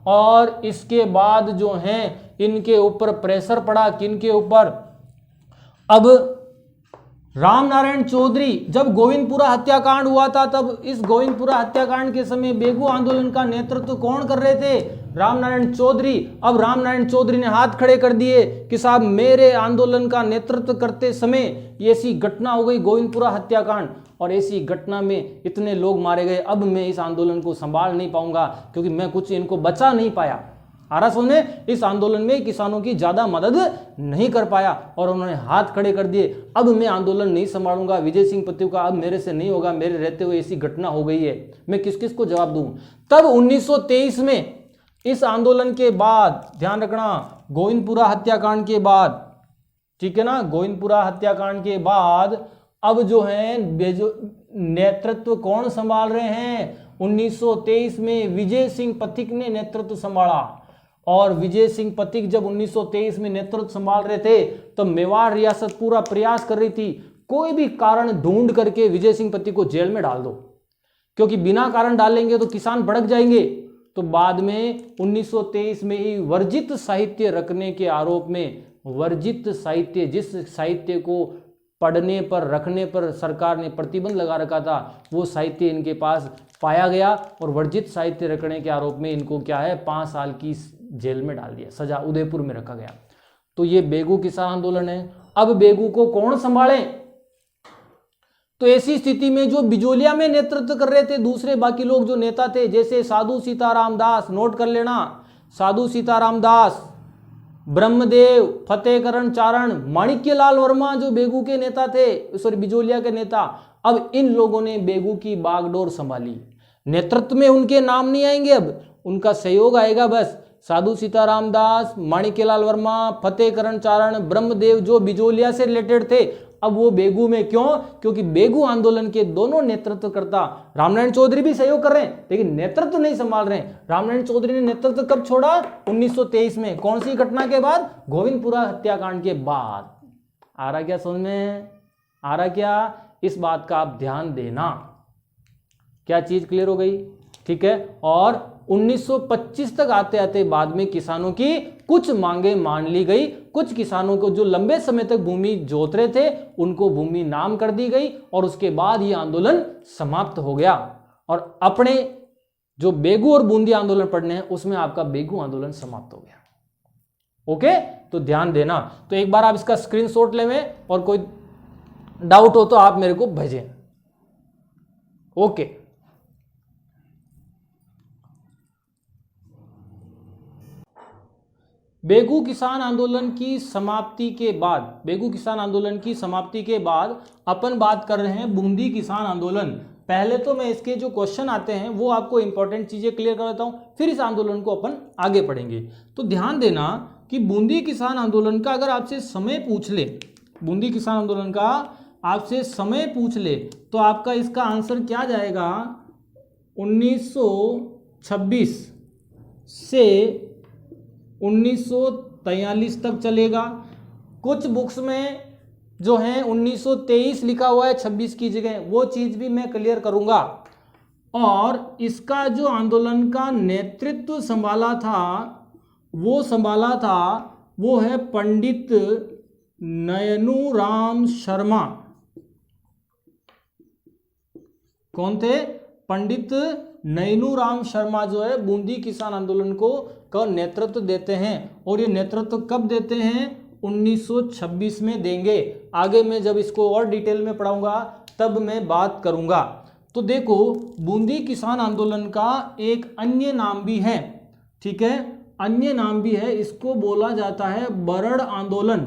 और इसके बाद जो है इनके ऊपर प्रेशर पड़ा। किनके ऊपर? अब रामनारायण चौधरी, जब गोविंदपुरा हत्याकांड हुआ था तब इस गोविंदपुरा हत्याकांड के समय बेगू आंदोलन का नेतृत्व कौन कर रहे थे? रामनारायण चौधरी। अब रामनारायण चौधरी ने हाथ खड़े कर दिए कि साहब मेरे आंदोलन का नेतृत्व करते समय ऐसी घटना हो गई गोविंदपुरा हत्याकांड और ऐसी घटना में इतने लोग मारे गए, अब मैं इस आंदोलन को संभाल नहीं पाऊंगा क्योंकि मैं कुछ इनको बचा नहीं पाया। आरएसओ ने इस आंदोलन में किसानों की ज्यादा मदद नहीं कर पाया और उन्होंने हाथ खड़े कर दिए, अब मैं आंदोलन नहीं संभालूंगा, विजय सिंह पत्तू का अब मेरे से नहीं होगा, मेरे रहते हुए ऐसी घटना हो गई है, मैं किस किस को जवाब दूं। तब 1923 में इस आंदोलन के बाद ध्यान रखना, गोविंदपुरा हत्याकांड के बाद, ठीक है ना, गोविंदपुरा हत्याकांड के बाद अब जो है नेतृत्व कौन संभाल रहे हैं? 1923 में विजय सिंह पथिक ने नेतृत्व संभाला। और विजय सिंह पथिक जब 1923 में नेतृत्व संभाल रहे थे तो मेवाड़ रियासत पूरा प्रयास कर रही थी कोई भी कारण ढूंढ करके विजय सिंह पथिक को जेल में डाल दो, क्योंकि बिना कारण डालेंगे तो किसान भड़क जाएंगे। तो बाद में 1923 में ही वर्जित साहित्य रखने के आरोप में, वर्जित साहित्य, जिस साहित्य को पढ़ने पर रखने पर सरकार ने प्रतिबंध लगा रखा था, वो साहित्य इनके पास पाया गया और वर्जित साहित्य रखने के आरोप में इनको क्या है 5 साल की जेल में डाल दिया, सजा उदयपुर में रखा गया। तो ये बेगू किसान आंदोलन है। अब बेगू को कौन संभाले? तो ऐसी स्थिति में जो बिजोलिया में नेतृत्व कर रहे थे दूसरे बाकी लोग जो नेता थे, जैसे साधु सीताराम दास, नोट कर लेना, साधु सीताराम दास, ब्रह्मदेव, फतेहकरण चारण, माणिक्यलाल वर्मा जो बेगू के नेता थे, सॉरी बिजोलिया के नेता, अब इन लोगों ने बेगू की बागडोर संभाली। नेतृत्व में उनके नाम नहीं आएंगे, अब उनका सहयोग आएगा बस। साधु सीताराम दास, माणिक्यलाल वर्मा, फतेहकरण चारण, ब्रह्मदेव जो बिजोलिया से रिलेटेड थे, अब वो बेगू में। क्यों? क्योंकि बेगू आंदोलन के दोनों नेतृत्वकर्ता रामनारायण चौधरी भी सहयोग कर रहे हैं लेकिन नेतृत्व नहीं संभाल रहे हैं। रामनारायण चौधरी ने नेतृत्व कब छोड़ा? 1923 में। कौन सी घटना के बाद? गोविंदपुरा हत्याकांड के बाद। आ रहा क्या समझ में? आ रहा क्या? इस बात का आप ध्यान देना। क्या चीज क्लियर हो गई? ठीक है। और 1925 तक आते आते बाद में किसानों की कुछ मांगे मान ली गई। कुछ किसानों को जो लंबे समय तक भूमि जोत रहे थे उनको भूमि नाम कर दी गई और उसके बाद ये आंदोलन समाप्त हो गया। और अपने जो बेगू और बूंदी आंदोलन पढ़ने हैं उसमें आपका बेगू आंदोलन समाप्त हो गया। ओके, तो ध्यान देना। तो एक बार आप इसका स्क्रीनशॉट लेवें और कोई डाउट हो तो आप मेरे को भेजें। ओके, बेगू किसान आंदोलन की समाप्ति के बाद, बेगू किसान आंदोलन की समाप्ति के बाद अपन बात कर रहे हैं बूंदी किसान आंदोलन। पहले तो मैं इसके जो क्वेश्चन आते हैं वो आपको इंपॉर्टेंट चीजें क्लियर कर देता हूं, फिर इस आंदोलन को अपन आगे पढ़ेंगे। तो ध्यान देना कि बूंदी किसान आंदोलन का अगर आपसे समय पूछ ले, बूंदी किसान आंदोलन का आपसे समय पूछ ले तो आपका इसका आंसर क्या जाएगा? 1926 से 1943 तक चलेगा। कुछ बुक्स में जो है 1923 लिखा हुआ है 26 की जगह, वो चीज भी मैं क्लियर करूंगा। और इसका जो आंदोलन का नेतृत्व संभाला था वो है पंडित नयनूराम शर्मा। कौन थे? पंडित नयनूराम शर्मा जो है बूंदी किसान आंदोलन का नेतृत्व देते हैं। और ये नेतृत्व कब देते हैं? 1926 में देंगे। आगे मैं जब इसको और डिटेल में पढ़ाऊंगा तब मैं बात करूंगा। तो देखो, बूंदी किसान आंदोलन का एक अन्य नाम भी है, ठीक है, अन्य नाम भी है। इसको बोला जाता है बरड़ आंदोलन।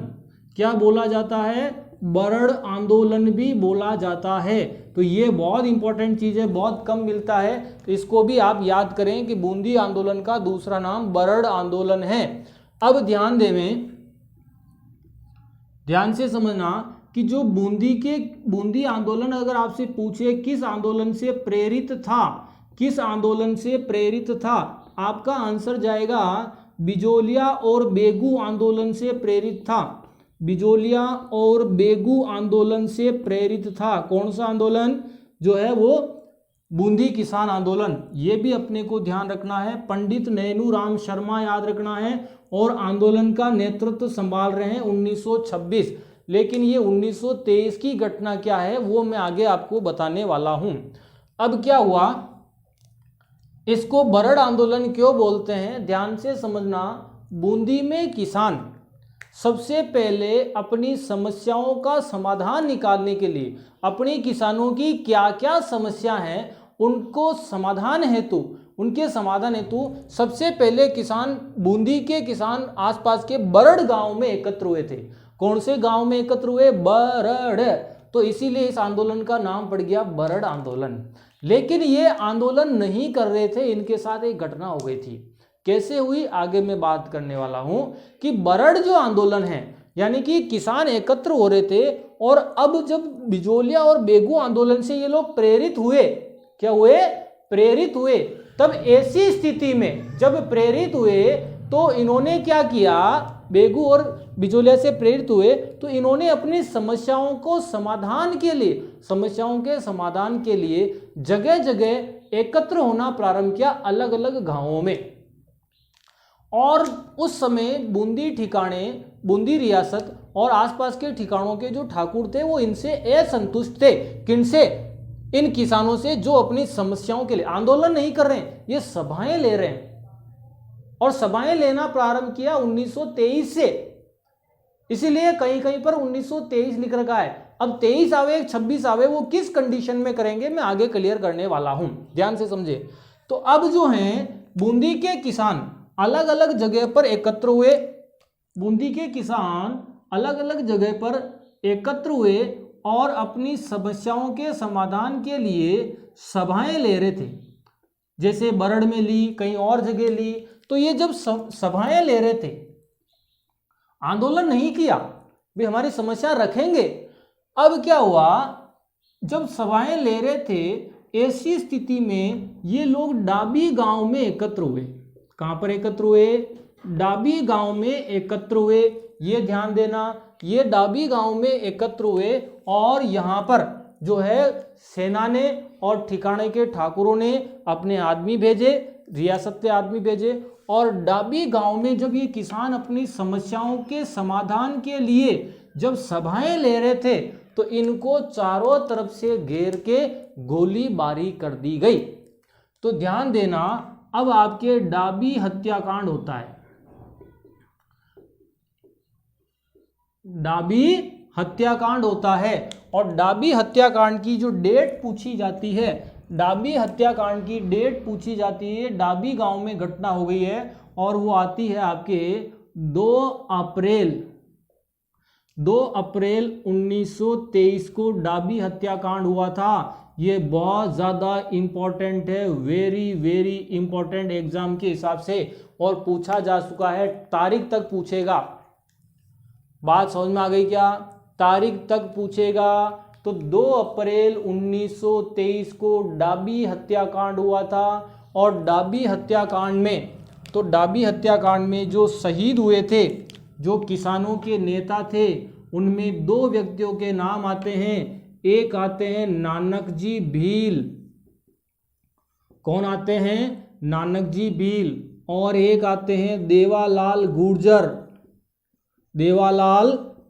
क्या बोला जाता है? बरड़ आंदोलन भी बोला जाता है। तो ये बहुत इंपॉर्टेंट चीज है, बहुत कम मिलता है, तो इसको भी आप याद करें कि बूंदी आंदोलन का दूसरा नाम बरड़ आंदोलन है। अब ध्यान से समझना कि जो बूंदी आंदोलन अगर आपसे पूछे किस आंदोलन से प्रेरित था, किस आंदोलन से प्रेरित था, आपका आंसर जाएगा बिजोलिया और बेगू आंदोलन से प्रेरित था। बिजोलिया और बेगू आंदोलन से प्रेरित था। कौन सा आंदोलन? जो है वो बूंदी किसान आंदोलन। ये भी अपने को ध्यान रखना है। पंडित नयनूराम शर्मा याद रखना है और आंदोलन का नेतृत्व संभाल रहे हैं 1926। लेकिन ये 1923 की घटना क्या है वो मैं आगे आपको बताने वाला हूं। अब क्या हुआ, इसको बरड़ आंदोलन क्यों बोलते हैं? ध्यान से समझना। बूंदी में किसान सबसे पहले अपनी समस्याओं का समाधान निकालने के लिए, अपनी किसानों की क्या क्या समस्या हैं उनके समाधान हेतु सबसे पहले किसान, बूंदी के किसान आसपास के बरड़ गांव में एकत्र हुए थे। कौन से गांव में एकत्र हुए? बरड़। तो इसीलिए इस आंदोलन का नाम पड़ गया बरड़ आंदोलन। लेकिन ये आंदोलन नहीं कर रहे थे, इनके साथ एक घटना हो गई थी। कैसे हुई आगे मैं बात करने वाला हूं कि बरड़ जो आंदोलन है, यानी कि किसान एकत्र हो रहे थे और अब जब बिजोलिया और बेगू आंदोलन से ये लोग प्रेरित हुए, क्या हुए, प्रेरित हुए, तब ऐसी स्थिति में जब प्रेरित हुए तो इन्होंने क्या किया, बेगू और बिजोलिया से प्रेरित हुए तो इन्होंने अपनी समस्याओं के समाधान के लिए जगह जगह एकत्र होना प्रारंभ किया, अलग अलग गांवों में। और उस समय बूंदी रियासत और आसपास के ठिकानों के जो ठाकुर थे वो इनसे असंतुष्ट थे। किनसे? इन किसानों से जो अपनी समस्याओं के लिए आंदोलन नहीं कर रहे हैं, ये सभाएं ले रहे हैं। और सभाएं लेना प्रारंभ किया 1923 से, इसीलिए कहीं कहीं पर 1923 लिख रखा है। अब 23 आवे 26 आवे, वो किस कंडीशन में करेंगे मैं आगे क्लियर करने वाला हूं, ध्यान से समझे। तो अब जो हैं बूंदी के किसान अलग अलग जगह पर एकत्र हुए, बूंदी के किसान अलग अलग जगह पर एकत्र हुए और अपनी समस्याओं के समाधान के लिए सभाएं ले रहे थे। जैसे बरड़ में ली, कहीं और जगह ली। तो ये जब सभाएं ले रहे थे, आंदोलन नहीं किया, भी हमारी समस्या रखेंगे। अब क्या हुआ, जब सभाएं ले रहे थे ऐसी स्थिति में ये लोग डाबी गांव में एकत्र हुए। कहां पर एकत्र हुए? डाबी गांव में एकत्र हुए। ये ध्यान देना, ये डाबी गांव में एकत्र हुए और यहां पर जो है सेना ने और ठिकाने के ठाकुरों ने अपने आदमी भेजे, रियासत के आदमी भेजे। और डाबी गांव में जब ये किसान अपनी समस्याओं के समाधान के लिए जब सभाएं ले रहे थे तो इनको चारों तरफ से घेर के गोलीबारी कर दी गई। तो ध्यान देना, अब आपके डाबी हत्याकांड होता है। डाबी हत्याकांड होता है और डाबी हत्याकांड की जो डेट पूछी जाती है, डाबी हत्याकांड की डेट पूछी जाती है, डाबी गांव में घटना हो गई है और वो आती है आपके 2 अप्रैल 1923 को डाबी हत्याकांड हुआ था। ये बहुत ज़्यादा इंपॉर्टेंट है, वेरी वेरी इंपॉर्टेंट एग्जाम के हिसाब से, और पूछा जा चुका है, तारीख तक पूछेगा। बात समझ में आ गई क्या? तारीख तक पूछेगा। तो 2 अप्रैल 1923 को डाबी हत्याकांड हुआ था। और डाबी हत्याकांड में जो शहीद हुए थे, जो किसानों के नेता थे, उनमें 2 व्यक्तियों के नाम आते हैं। एक आते हैं नानक जी भील। कौन आते हैं? नानक जी भील। और एक आते हैं देवालाल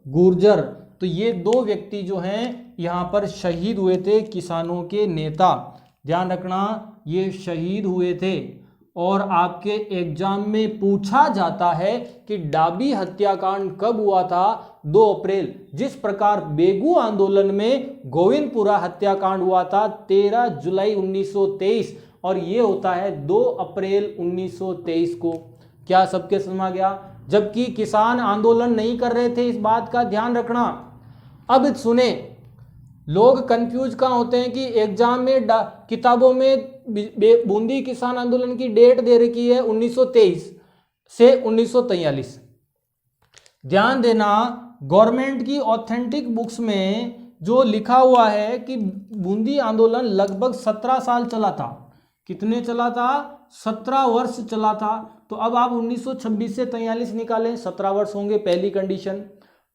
गुर्जर। तो ये 2 व्यक्ति जो हैं यहाँ पर शहीद हुए थे, किसानों के नेता। ध्यान रखना, ये शहीद हुए थे। और आपके एग्जाम में पूछा जाता है कि डाबी हत्याकांड कब हुआ था? 2 अप्रैल। जिस प्रकार बेगू आंदोलन में गोविंदपुरा हत्याकांड हुआ था 13 जुलाई 1923, और ये होता है 2 अप्रैल 1923 को। क्या सबके समझ में आ गया? जबकि किसान आंदोलन नहीं कर रहे थे, इस बात का ध्यान रखना। अब सुने, लोग कंफ्यूज कहाँ होते हैं कि एग्जाम में किताबों में बूंदी किसान आंदोलन की डेट दे रखी है 1923 से 1943। ध्यान देना, गवर्नमेंट की ऑथेंटिक बुक्स में जो लिखा हुआ है कि बूंदी आंदोलन लगभग 17 साल चला था। कितने चला था? 17 वर्ष चला था। तो अब आप 1926 से 43 निकालें, 17 वर्ष होंगे, पहली कंडीशन।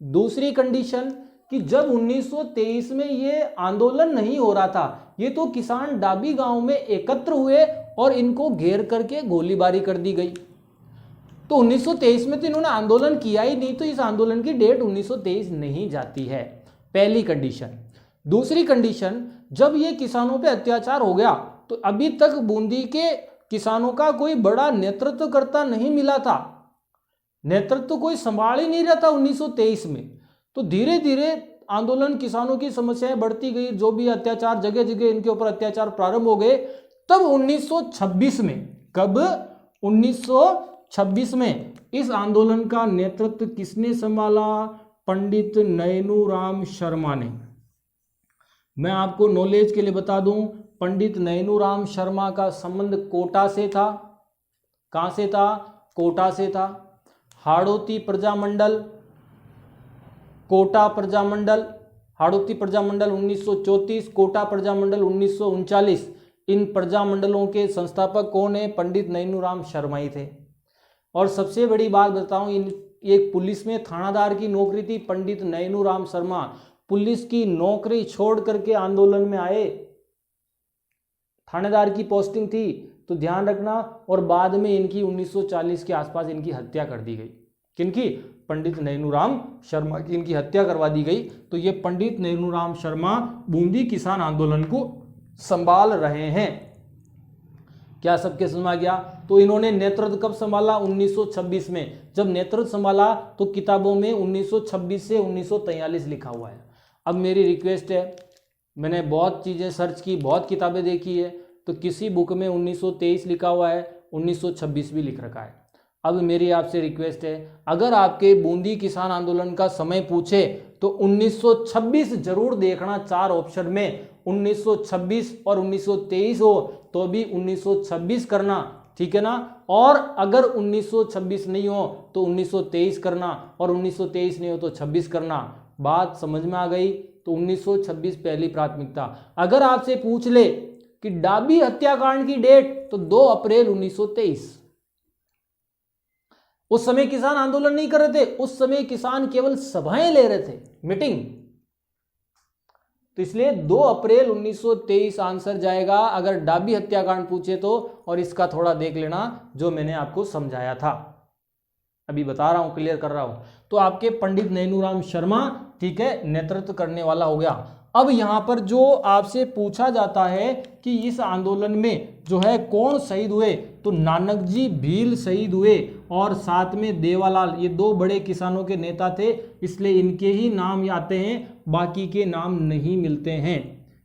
दूसरी कंडीशन कि जब 1923 में ये आंदोलन नहीं हो रहा था, ये तो किसान डाबी गांव में एकत्र हुए और इनको घेर करके गोलीबारी कर दी गई। तो 1923 में तो इन्होंने आंदोलन किया ही नहीं, तो इस आंदोलन की डेट 1923 नहीं जाती है, पहली कंडीशन। दूसरी कंडीशन, जब ये किसानों पे अत्याचार हो गया तो अभी तक बूंदी के किसानों का कोई बड़ा नेतृत्वकर्ता नहीं मिला था, नेतृत्व कोई संभाल ही नहीं रहा था 1923 में। तो धीरे धीरे आंदोलन, किसानों की समस्याएं बढ़ती गई, जो भी अत्याचार, जगह जगह इनके ऊपर अत्याचार प्रारंभ हो गए। तब 1926 में, कब? 1926 में इस आंदोलन का नेतृत्व किसने संभाला? पंडित नैनूराम शर्मा ने। मैं आपको नॉलेज के लिए बता दूं, पंडित नैनूराम शर्मा का संबंध कोटा से था। कहाँ से था? कोटा से था। हाड़ौती प्रजामंडल, कोटा प्रजामंडल, हाड़ौती प्रजामंडल 1934, कोटा प्रजामंडल 1939। इन प्रजामंडलों के संस्थापक कौन है? पंडित नैनूराम शर्मा ही थे। और सबसे बड़ी बात बताऊं, इन एक पुलिस में थानादार की नौकरी थी। पंडित नैनूराम शर्मा पुलिस की नौकरी छोड़ करके आंदोलन में आए, थानेदार की पोस्टिंग थी, तो ध्यान रखना। और बाद में इनकी 1940 के आसपास इनकी हत्या कर दी गई। किनकी? पंडित नैनूराम शर्मा की इनकी हत्या करवा दी गई। तो ये पंडित नैनूराम शर्मा बूंदी किसान आंदोलन को संभाल रहे हैं। क्या सबके समझ आ गया? तो इन्होंने नेतृत्व कब संभाला? 1926 में। जब नेतृत्व संभाला तो किताबों में 1926 से 1943 लिखा हुआ है। अब मेरी रिक्वेस्ट है, मैंने बहुत चीज़ें सर्च की, बहुत किताबें देखी है, तो किसी बुक में 1923 लिखा हुआ है, 1926 भी लिख रखा है। अब मेरी आपसे रिक्वेस्ट है, अगर आपके बूंदी किसान आंदोलन का समय पूछे तो 1926 जरूर देखना। 4 ऑप्शन में 1926 और 1923 हो तो भी 1926 करना, ठीक है ना। और अगर 1926 नहीं हो तो 1923 करना, और 1923 नहीं हो तो 26 करना। बात समझ में आ गई? तो 1926 पहली प्राथमिकता। अगर आपसे पूछ ले कि डाबी हत्याकांड की डेट, तो 2 अप्रैल 1923। उस समय किसान आंदोलन नहीं कर रहे थे, उस समय किसान केवल सभाएं ले रहे थे, मीटिंग। तो इसलिए 2 अप्रैल 1923 आंसर जाएगा अगर डाबी हत्याकांड पूछे तो। और इसका थोड़ा देख लेना जो मैंने आपको समझाया था, अभी बता रहा हूं, क्लियर कर रहा हूं। तो आपके पंडित नैनूराम शर्मा, ठीक है, नेतृत्व करने वाला हो गया। अब यहां पर जो आपसे पूछा जाता है कि इस आंदोलन में जो है कौन शहीद हुए, तो नानक जी भील शहीद हुए और साथ में देवालाल, ये 2 बड़े किसानों के नेता थे, इसलिए इनके ही नाम आते हैं, बाकी के नाम नहीं मिलते हैं,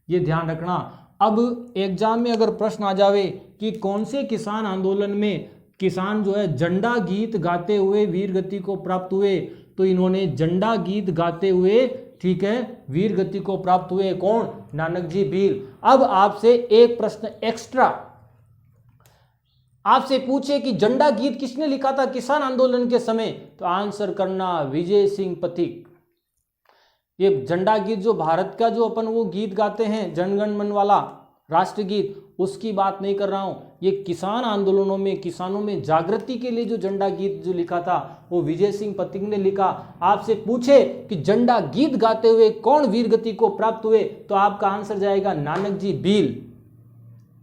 ये ध्यान रखना। अब एग्जाम में अगर प्रश्न आ जावे कि कौन से किसान आंदोलन में किसान जो है झंडा गीत गाते हुए वीर गति को प्राप्त हुए, तो इन्होंने झंडा गीत गाते हुए, ठीक है, वीर गति को प्राप्त हुए। कौन? नानक जी भील। अब आपसे एक प्रश्न एक्स्ट्रा, आपसे पूछे कि झंडा गीत किसने लिखा था किसान आंदोलन के समय, तो आंसर करना विजय सिंह पथिक। ये झंडा गीत जो भारत का जो अपन वो गीत गाते हैं, जनगण मन वाला राष्ट्रगीत, उसकी बात नहीं कर रहा हूं। ये किसान आंदोलनों में, किसानों में जागृति के लिए जो झंडा गीत जो लिखा था वो विजय सिंह पथिक ने लिखा। आपसे पूछे कि झंडा गीत गाते हुए कौन वीर गति को प्राप्त हुए, तो आपका आंसर जाएगा नानक जी भील।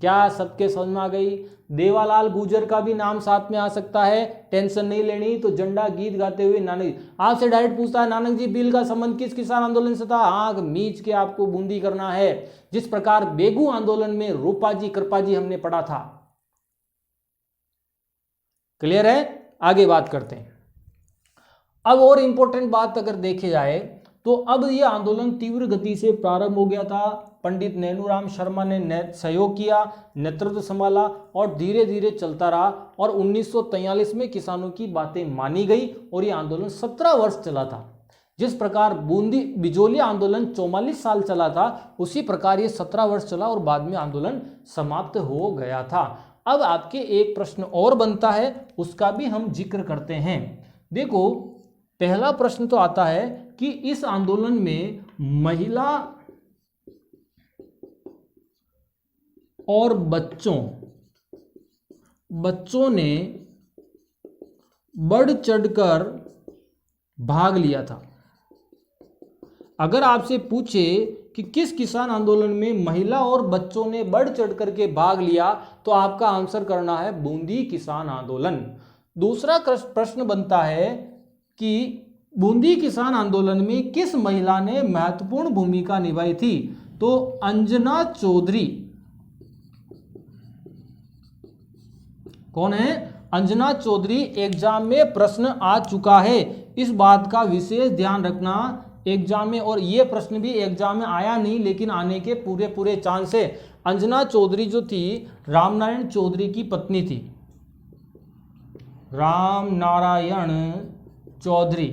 क्या सबके समझ में आ गई? देवालाल गुर्जर का भी नाम साथ में आ सकता है, टेंशन नहीं लेनी। तो झंडा गीत गाते हुए नानक, आपसे डायरेक्ट पूछता है नानक जी भील का संबंध किस किसान आंदोलन से था? आंख मीच के आपको बूंदी करना है। जिस प्रकार बेगू आंदोलन में रूपा जी कृपा जी हमने पढ़ा था। क्लियर है? आगे बात करते हैं। अब और इंपॉर्टेंट बात अगर देखे जाए तो अब ये आंदोलन तीव्र गति से प्रारंभ हो गया था। पंडित नैनूराम शर्मा ने सहयोग किया, नेतृत्व संभाला और धीरे धीरे चलता रहा। और 1943 में किसानों की बातें मानी गई और ये आंदोलन 17 वर्ष चला था। जिस प्रकार बूंदी बिजोलिया आंदोलन 44 साल चला था, उसी प्रकार ये 17 वर्ष चला और बाद में आंदोलन समाप्त हो गया था। अब आपके एक प्रश्न और बनता है, उसका भी हम जिक्र करते हैं। देखो, पहला प्रश्न तो आता है कि इस आंदोलन में महिला और बच्चों ने बढ़ चढ़कर भाग लिया था। अगर आपसे पूछे कि किस किसान आंदोलन में महिला और बच्चों ने बढ़ चढ़ करके भाग लिया, तो आपका आंसर करना है बूंदी किसान आंदोलन। दूसरा प्रश्न बनता है कि बूंदी किसान आंदोलन में किस महिला ने महत्वपूर्ण भूमिका निभाई थी, तो अंजना चौधरी। कौन है? अंजना चौधरी। एग्जाम में प्रश्न आ चुका है, इस बात का विशेष ध्यान रखना एग्जाम में। और ये प्रश्न भी एग्जाम में आया नहीं, लेकिन आने के पूरे चांस है। अंजना चौधरी जो थी, रामनारायण चौधरी की पत्नी थी। रामनारायण चौधरी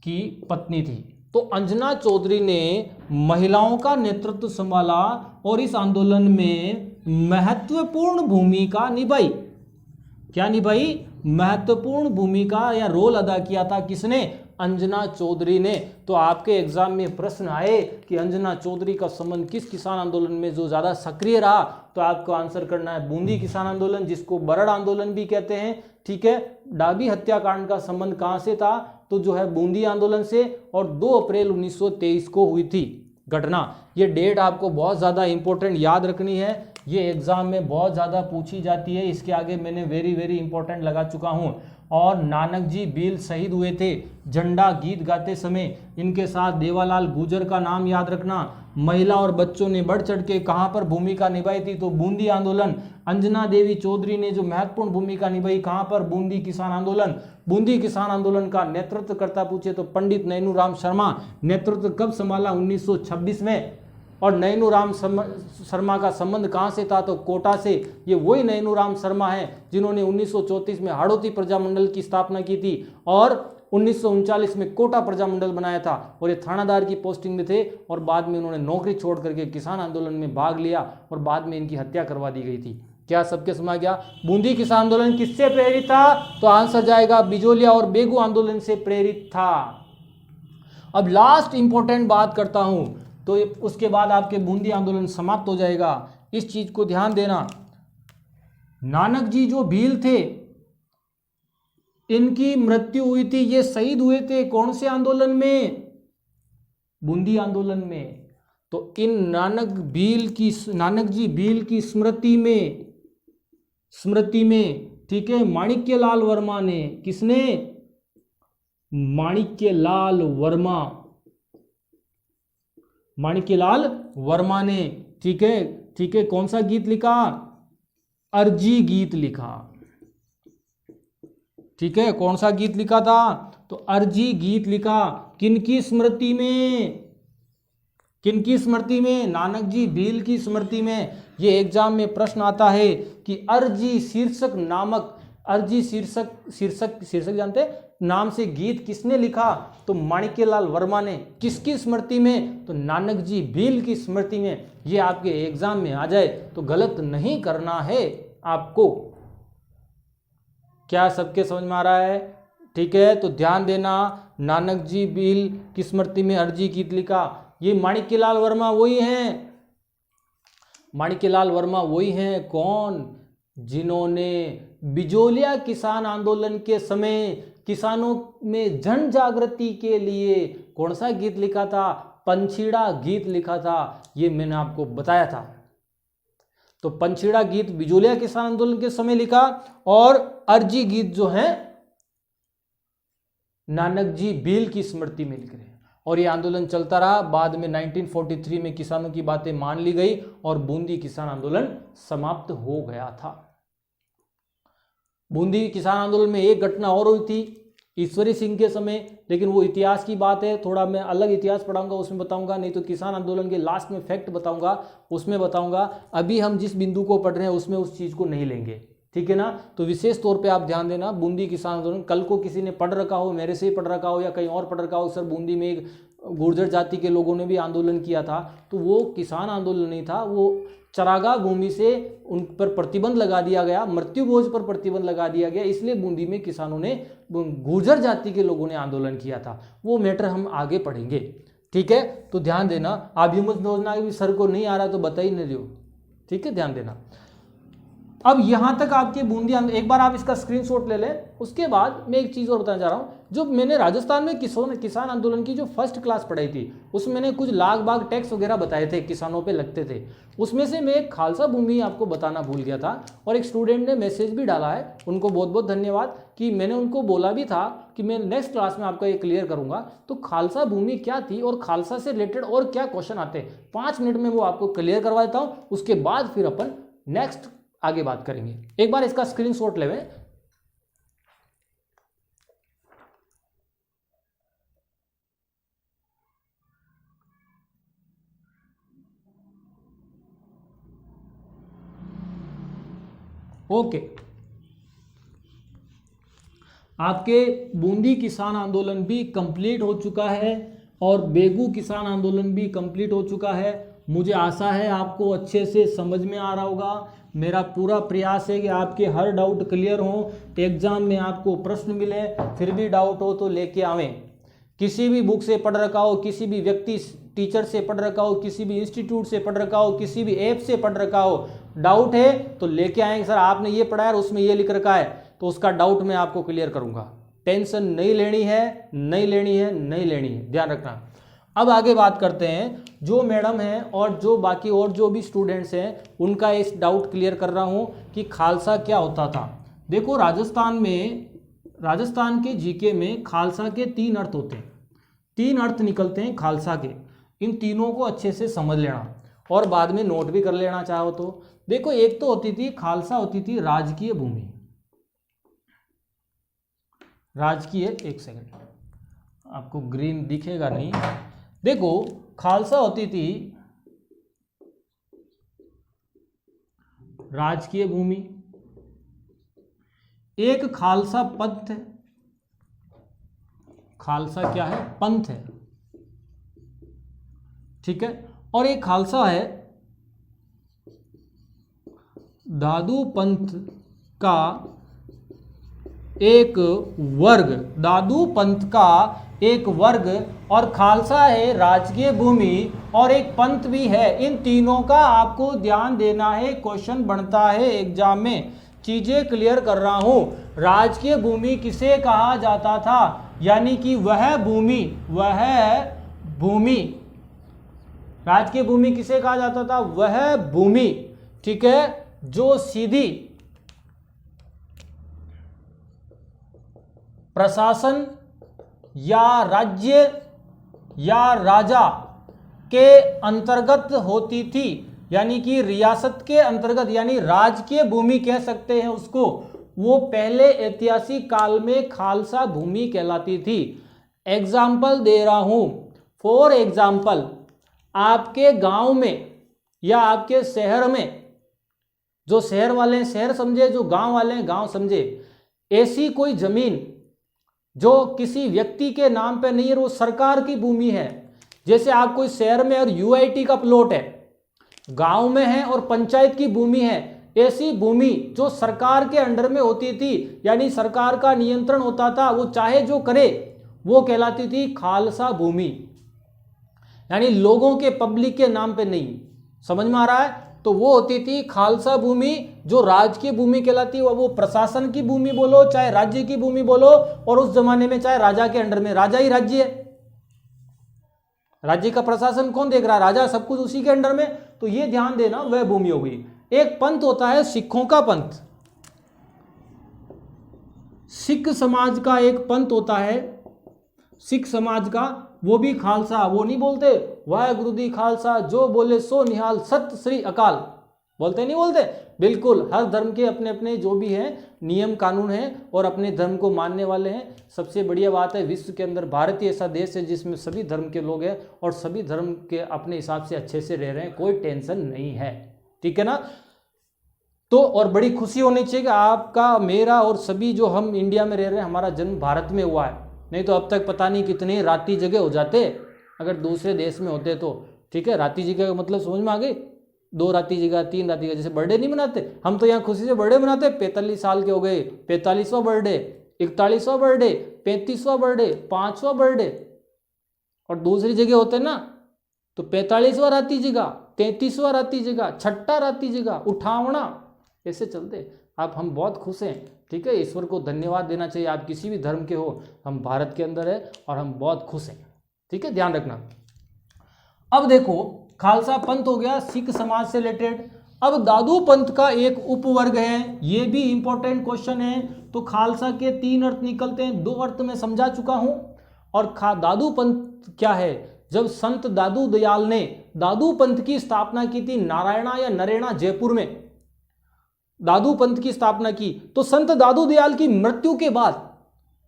की पत्नी थी। तो अंजना चौधरी ने महिलाओं का नेतृत्व संभाला और इस आंदोलन में महत्वपूर्ण भूमिका निभाई। क्या निभाई? महत्वपूर्ण भूमिका या रोल अदा किया था। किसने? अंजना चौधरी ने। तो आपके एग्जाम में प्रश्न आए कि अंजना चौधरी का संबंध किस किसान आंदोलन में जो ज्यादा सक्रिय रहा, तो आपको आंसर करना है बूंदी किसान आंदोलन, जिसको बरड़ आंदोलन भी कहते हैं। ठीक है, डाबी हत्याकांड का संबंध कहां से था? तो जो है बूंदी आंदोलन से, और 2 अप्रैल 1923 को हुई थी घटना। ये डेट आपको बहुत ज्यादा इंपॉर्टेंट याद रखनी है, ये एग्जाम में बहुत ज्यादा पूछी जाती है। इसके आगे मैंने वेरी वेरी इंपॉर्टेंट लगा चुका हूं। और नानक जी भील शहीद हुए थे झंडा गीत गाते समय। इनके साथ देवालाल गुर्जर का नाम याद रखना। महिला और बच्चों ने बढ़ चढ़ के कहां पर भूमिका निभाई थी? तो बूंदी आंदोलन। अंजना देवी चौधरी ने जो महत्वपूर्ण भूमिका निभाई कहां पर? बूंदी किसान आंदोलन। बूंदी किसान आंदोलन का नेतृत्व करता पूछे तो पंडित नैनूराम शर्मा। नेतृत्व कब संभाला? 1926 में। और नैनूराम शर्मा का संबंध कहां से था? तो कोटा से। ये वही नैनूराम शर्मा हैं जिन्होंने 1934 में हाड़ौती प्रजामंडल की स्थापना की थी और 1939 में कोटा प्रजामंडल बनाया था, और ये थानादार की पोस्टिंग में थे, और बाद में उन्होंने नौकरी छोड़ करके किसान आंदोलन में भाग लिया और बाद में इनकी हत्या करवा दी गई थी। क्या सबके समझ गया? बूंदी किसान आंदोलन किससे प्रेरित था? तो आंसर जाएगा बिजोलिया और बेगू आंदोलन से प्रेरित था। अब लास्ट इंपॉर्टेंट बात करता हूं, तो उसके बाद आपके बूंदी आंदोलन समाप्त हो जाएगा। इस चीज को ध्यान देना, नानक जी जो भील थे, इनकी मृत्यु हुई थी, ये शहीद हुए थे कौन से आंदोलन में? बूंदी आंदोलन में। तो इन नानक जी भील की स्मृति में ठीक है, माणिक्यलाल वर्मा ने, किसने? माणिक्यलाल वर्मा ने, ठीक है, कौन सा गीत लिखा? अर्जी गीत लिखा। ठीक है, कौन सा गीत लिखा था? तो अर्जी गीत लिखा। किनकी स्मृति में? नानक जी भील की स्मृति में। ये एग्जाम में प्रश्न आता है कि अर्जी शीर्षक जानते नाम से गीत किसने लिखा? तो माणिक्यलाल वर्मा ने। किसकी स्मृति में? तो नानक जी भील की स्मृति में। ये आपके एग्जाम में आ जाए तो गलत नहीं करना है आपको। क्या सबके समझ में आ रहा है? ठीक है, तो ध्यान देना, नानक जी भील की स्मृति में अर्जी गीत लिखा। ये माणिक्यलाल वर्मा वही हैं कौन? जिन्होंने बिजोलिया किसान आंदोलन के समय किसानों में जन जागृति के लिए कौन सा गीत लिखा था? पंछीड़ा गीत लिखा था। ये मैंने आपको बताया था। तो पंछीड़ा गीत बिजोलिया किसान आंदोलन के समय लिखा, और अर्जी गीत जो है नानक जी भील की स्मृति में लिख रहे हैं। और ये आंदोलन चलता रहा। बाद में 1943 में किसानों की बातें मान ली गई और बूंदी किसान आंदोलन समाप्त हो गया था। बूंदी किसान आंदोलन में एक घटना और हुई थी ईश्वरी सिंह के समय, लेकिन वो इतिहास की बात है, थोड़ा मैं अलग इतिहास पढ़ाऊंगा, उसमें बताऊंगा। नहीं तो किसान आंदोलन के लास्ट में फैक्ट बताऊंगा, उसमें बताऊंगा। अभी हम जिस बिंदु को पढ़ रहे हैं उसमें उस चीज को नहीं लेंगे। ठीक है ना? तो विशेष तौर पे आप ध्यान देना, बूंदी किसान आंदोलन कल को किसी ने पढ़ रखा हो, मेरे से ही पढ़ रखा हो या कहीं और पढ़ रखा हो, सर बूंदी में एक गुर्जर जाति के लोगों ने भी आंदोलन किया था, तो वो किसान आंदोलन नहीं था, वो चरागाह भूमि से उन पर प्रतिबंध लगा दिया गया, मृत्यु भोज पर प्रतिबंध लगा दिया गया, इसलिए बूंदी में किसानों ने, गुर्जर जाति के लोगों ने आंदोलन किया था। वो मैटर हम आगे पढ़ेंगे। ठीक है, तो ध्यान देना। आप ये मत सोचना कि सर को नहीं आ रहा तो बता ही नहीं रहे हो। ठीक है, ध्यान देना। अब यहां तक आपके बूंदी एक बार आप इसका स्क्रीनशॉट ले लें। उसके बाद मैं एक चीज और बताना चाह रहा हूं, जो मैंने राजस्थान में किसान आंदोलन की जो फर्स्ट क्लास पढ़ाई थी, उसमें मैंने कुछ लाग बाग टैक्स वगैरह बताए थे, किसानों पे लगते थे। उसमें से मैं एक खालसा भूमि आपको बताना भूल गया था, और एक स्टूडेंट ने मैसेज भी डाला है, उनको बहुत बहुत धन्यवाद। कि मैंने उनको बोला भी था कि मैं नेक्स्ट क्लास में आपका ये क्लियर करूंगा। तो खालसा भूमि क्या थी और खालसा से रिलेटेड और क्या क्वेश्चन आते हैं, 5 मिनट में वो आपको क्लियर करवा देता हूं। उसके बाद फिर अपन नेक्स्ट आगे बात करेंगे। एक बार इसका स्क्रीनशॉट लेवे। ओके, आपके बूंदी किसान आंदोलन भी कंप्लीट हो चुका है। और बेगू किसान आंदोलन भी कंप्लीट हो चुका है। मुझे आशा है आपको अच्छे से समझ में आ रहा होगा। मेरा पूरा प्रयास है कि आपके हर डाउट क्लियर हो, एग्जाम में आपको प्रश्न मिले, फिर भी डाउट हो तो लेके आवें। किसी भी बुक से पढ़ रखा हो, किसी भी व्यक्ति टीचर से पढ़ रखा हो, किसी भी इंस्टीट्यूट से पढ़ रखा हो, किसी भी ऐप से पढ़ रखा हो, डाउट है तो लेके आएंगे। सर आपने ये पढ़ा है और उसमें ये लिख रखा है, तो उसका डाउट मैं आपको क्लियर करूंगा। टेंशन नहीं लेनी है, नहीं लेनी है, नहीं लेनी है, ध्यान रखना। अब आगे बात करते हैं, जो मैडम हैं और जो बाकी और जो भी स्टूडेंट्स हैं उनका इस डाउट क्लियर कर रहा हूं कि खालसा क्या होता था। देखो राजस्थान के जीके में खालसा के 3 अर्थ होते हैं, 3 अर्थ निकलते हैं खालसा के। इन तीनों को अच्छे से समझ लेना और बाद में नोट भी कर लेना चाहो तो। देखो एक तो होती थी खालसा, होती थी राजकीय भूमि। राजकीय, एक सेकंड आपको ग्रीन दिखेगा नहीं, देखो खालसा होती थी राजकीय भूमि। एक खालसा पंथ है, खालसा क्या है, पंथ है, ठीक है। और एक खालसा है दादू पंथ का एक वर्ग, दादू पंथ का एक वर्ग, और खालसा है राजकीय भूमि, और एक पंथ भी है। इन तीनों का आपको ध्यान देना है, क्वेश्चन बनता है एग्जाम में। चीजें क्लियर कर रहा हूं। राजकीय भूमि किसे कहा जाता था, यानी कि वह भूमि राजकीय भूमि किसे कहा जाता था, वह भूमि, ठीक है, जो सीधी प्रशासन या राज्य या राजा के अंतर्गत होती थी, यानी कि रियासत के अंतर्गत, यानी राजकीय भूमि कह सकते हैं उसको। वो पहले ऐतिहासिक काल में खालसा भूमि कहलाती थी। एग्जाम्पल दे रहा हूं, फॉर एग्जाम्पल आपके गांव में या आपके शहर में, जो शहर वाले हैं शहर समझे, जो गांव वाले हैं गांव समझे, ऐसी कोई जमीन जो किसी व्यक्ति के नाम पे नहीं है, वो सरकार की भूमि है। जैसे आप कोई शहर में और यूआईटी का प्लॉट है, गांव में है और पंचायत की भूमि है, ऐसी भूमि जो सरकार के अंडर में होती थी, यानी सरकार का नियंत्रण होता था, वो चाहे जो करे, वो कहलाती थी खालसा भूमि। यानी लोगों के, पब्लिक के नाम पे नहीं, समझ में आ रहा है, तो वो होती थी खालसा भूमि, जो राजकीय भूमि कहलाती है। वो प्रशासन की भूमि बोलो चाहे राज्य की भूमि बोलो, और उस जमाने में चाहे राजा के अंडर में, राजा ही राज्य है, राज्य का प्रशासन कौन देख रहा है, राजा, सब कुछ उसी के अंडर में। तो ये ध्यान देना, वह भूमि हो गई। एक पंथ होता है सिखों का पंथ, सिख समाज का एक पंथ होता है, सिख समाज का, वो भी खालसा। वो नहीं बोलते वाहेगुरु दी खालसा, जो बोले सो निहाल, सत श्री अकाल, बोलते नहीं बोलते, बिल्कुल। हर धर्म के अपने अपने जो भी हैं नियम कानून हैं और अपने धर्म को मानने वाले हैं। सबसे बढ़िया बात है, विश्व के अंदर भारत ही ऐसा देश है जिसमें सभी धर्म के लोग हैं और सभी धर्म के अपने हिसाब से अच्छे से रह रहे हैं, कोई टेंशन नहीं है, ठीक है ना। तो और बड़ी खुशी होनी चाहिए कि आपका, मेरा और सभी जो हम इंडिया में रह रहे हैं, हमारा जन्म भारत में हुआ है। नहीं तो अब तक पता नहीं कितने राती जगह हो जाते अगर दूसरे देश में होते तो, ठीक है। राती जगह का मतलब समझ में आ गई, 2 राती जगह, 3 राती जगह। जैसे बर्थडे नहीं मनाते हम, तो यहाँ खुशी से बर्थडे मनाते, 45 साल के हो गए 45वां बर्थडे, 41वां बर्थडे, 35वां बर्थडे, 5वां बर्थडे। और दूसरी जगह होते ना तो 45वां राती जगह, 33वां राती जगह, 6ठा राती जगह, उठावना, ऐसे चलते। आप, हम बहुत खुश हैं, ठीक है। ईश्वर को धन्यवाद देना चाहिए। आप किसी भी धर्म के हो, हम भारत के अंदर है और हम बहुत खुश हैं, ठीक है, ध्यान रखना। अब देखो, खालसा पंथ हो गया सिख समाज से रिलेटेड। अब दादू पंथ का एक उपवर्ग है, ये भी इंपॉर्टेंट क्वेश्चन है। तो खालसा के 3 अर्थ निकलते हैं, 2 अर्थ में समझा चुका हूं। और दादू पंथ क्या है, जब संत दादू दयाल ने दादू पंथ की स्थापना की थी, नारायणा या नरेना जयपुर में दादू पंथ की स्थापना की, तो संत दादू दयाल की मृत्यु के बाद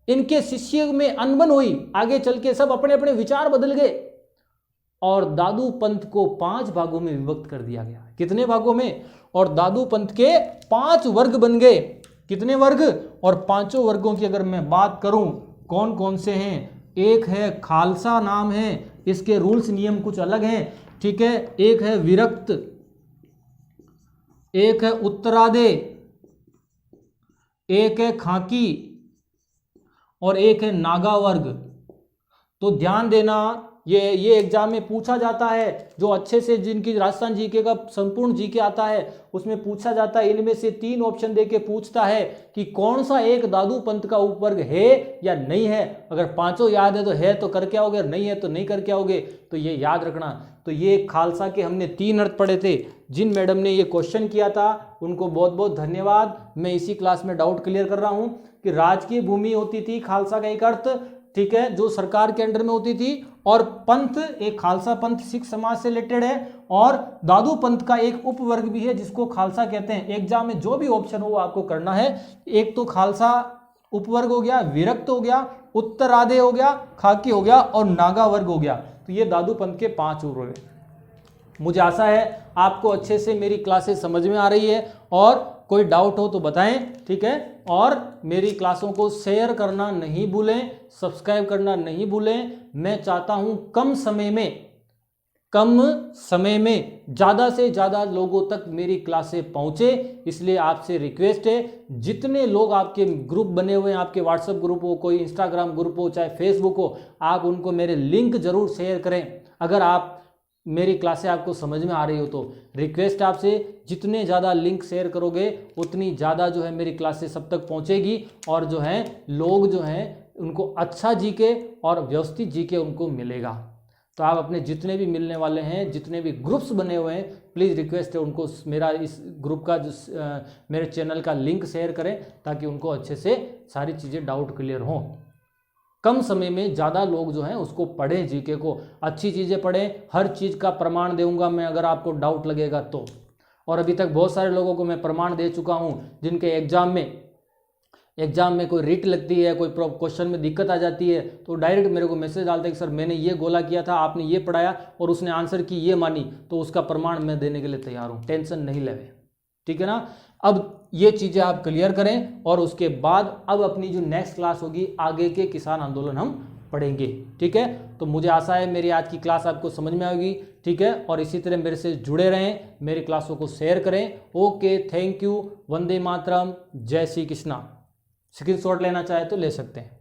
इनके शिष्य में अनबन हुई, आगे चल के सब अपने अपने विचार बदल गए और दादू पंथ को 5 भागों में विभक्त कर दिया गया। कितने भागों में, और दादू पंथ के 5 वर्ग बन गए। कितने वर्ग, और 5 वर्गों की अगर मैं बात करूं कौन कौन से हैं, एक है खालसा नाम है, इसके रूल्स नियम कुछ अलग हैं, ठीक है। एक है विरक्त, एक है उत्तरादे, एक है खाकी और एक है नागा वर्ग। तो ध्यान देना, ये एग्जाम में पूछा जाता है, जो अच्छे से जिनकी राजस्थान जीके का संपूर्ण जीके आता है उसमें पूछा जाता है, इनमें से 3 ऑप्शन देके पूछता है कि कौन सा एक दादू पंथ का उपवर्ग है या नहीं है। अगर पांचों याद है तो करके आओगे, नहीं है तो नहीं करके आओगे। तो ये याद रखना। तो ये खालसा के हमने 3 अर्थ पढ़े थे। जिन मैडम ने ये क्वेश्चन किया था उनको बहुत बहुत धन्यवाद। मैं इसी क्लास में डाउट क्लियर कर रहा हूं कि राजकीय भूमि होती थी खालसा का एक अर्थ, ठीक है, जो सरकार के अंडर में होती थी, और पंथ, एक खालसा पंथ सिख समाज से रिलेटेड है, और दादू पंथ का एक उपवर्ग भी है जिसको खालसा कहते हैं। एग्जाम में जो भी ऑप्शन हो वो आपको करना है। एक तो खालसा उपवर्ग हो गया, विरक्त हो गया, उत्तरादे हो गया, खाकी हो गया और नागा वर्ग हो गया। तो ये दादू पंथ के 5 उपवर्ग। मुझे आशा है आपको अच्छे से मेरी क्लासेस समझ में आ रही है, और कोई डाउट हो तो बताएं, ठीक है। और मेरी क्लासों को शेयर करना नहीं भूलें, सब्सक्राइब करना नहीं भूलें। मैं चाहता हूं कम समय में ज़्यादा से ज़्यादा लोगों तक मेरी क्लासें पहुंचे, इसलिए आपसे रिक्वेस्ट है, जितने लोग आपके ग्रुप बने हुए हैं, आपके व्हाट्सएप ग्रुप हो, कोई इंस्टाग्राम ग्रुप हो, चाहे फेसबुक हो, आप उनको मेरे लिंक जरूर शेयर करें। अगर आप मेरी क्लासें आपको समझ में आ रही हो तो रिक्वेस्ट आपसे, जितने ज़्यादा लिंक शेयर करोगे उतनी ज़्यादा जो है मेरी क्लासें सब तक पहुंचेगी, और जो है लोग जो हैं उनको अच्छा जीके और व्यवस्थित जीके उनको मिलेगा। तो आप अपने जितने भी मिलने वाले हैं, जितने भी ग्रुप्स बने हुए हैं, प्लीज़ रिक्वेस्ट है उनको मेरा इस ग्रुप का मेरे चैनल का लिंक शेयर करें, ताकि उनको अच्छे से सारी चीज़ें डाउट क्लियर हों। कम समय में ज़्यादा लोग जो हैं उसको पढ़ें, जीके को अच्छी चीज़ें पढ़ें। हर चीज़ का प्रमाण दूंगा मैं अगर आपको डाउट लगेगा तो। और अभी तक बहुत सारे लोगों को मैं प्रमाण दे चुका हूं, जिनके एग्जाम में कोई रिट लगती है, कोई क्वेश्चन में दिक्कत आ जाती है, तो डायरेक्ट मेरे को मैसेज डालते हैं कि सर मैंने ये गोला किया था, आपने ये पढ़ाया और उसने आंसर की ये मानी, तो उसका प्रमाण मैं देने के लिए तैयार हूँ, टेंशन नहीं लेवे, ठीक है ना। अब ये चीज़ें आप क्लियर करें, और उसके बाद अब अपनी जो नेक्स्ट क्लास होगी आगे के किसान आंदोलन हम पढ़ेंगे, ठीक है। तो मुझे आशा है मेरी आज की क्लास आपको समझ में आएगी, ठीक है। और इसी तरह मेरे से जुड़े रहें, मेरी क्लासों को शेयर करें। Okay, thank you, Vande Mataram, जय श्री कृष्णा। स्क्रीनशॉट लेना चाहे तो ले सकते हैं।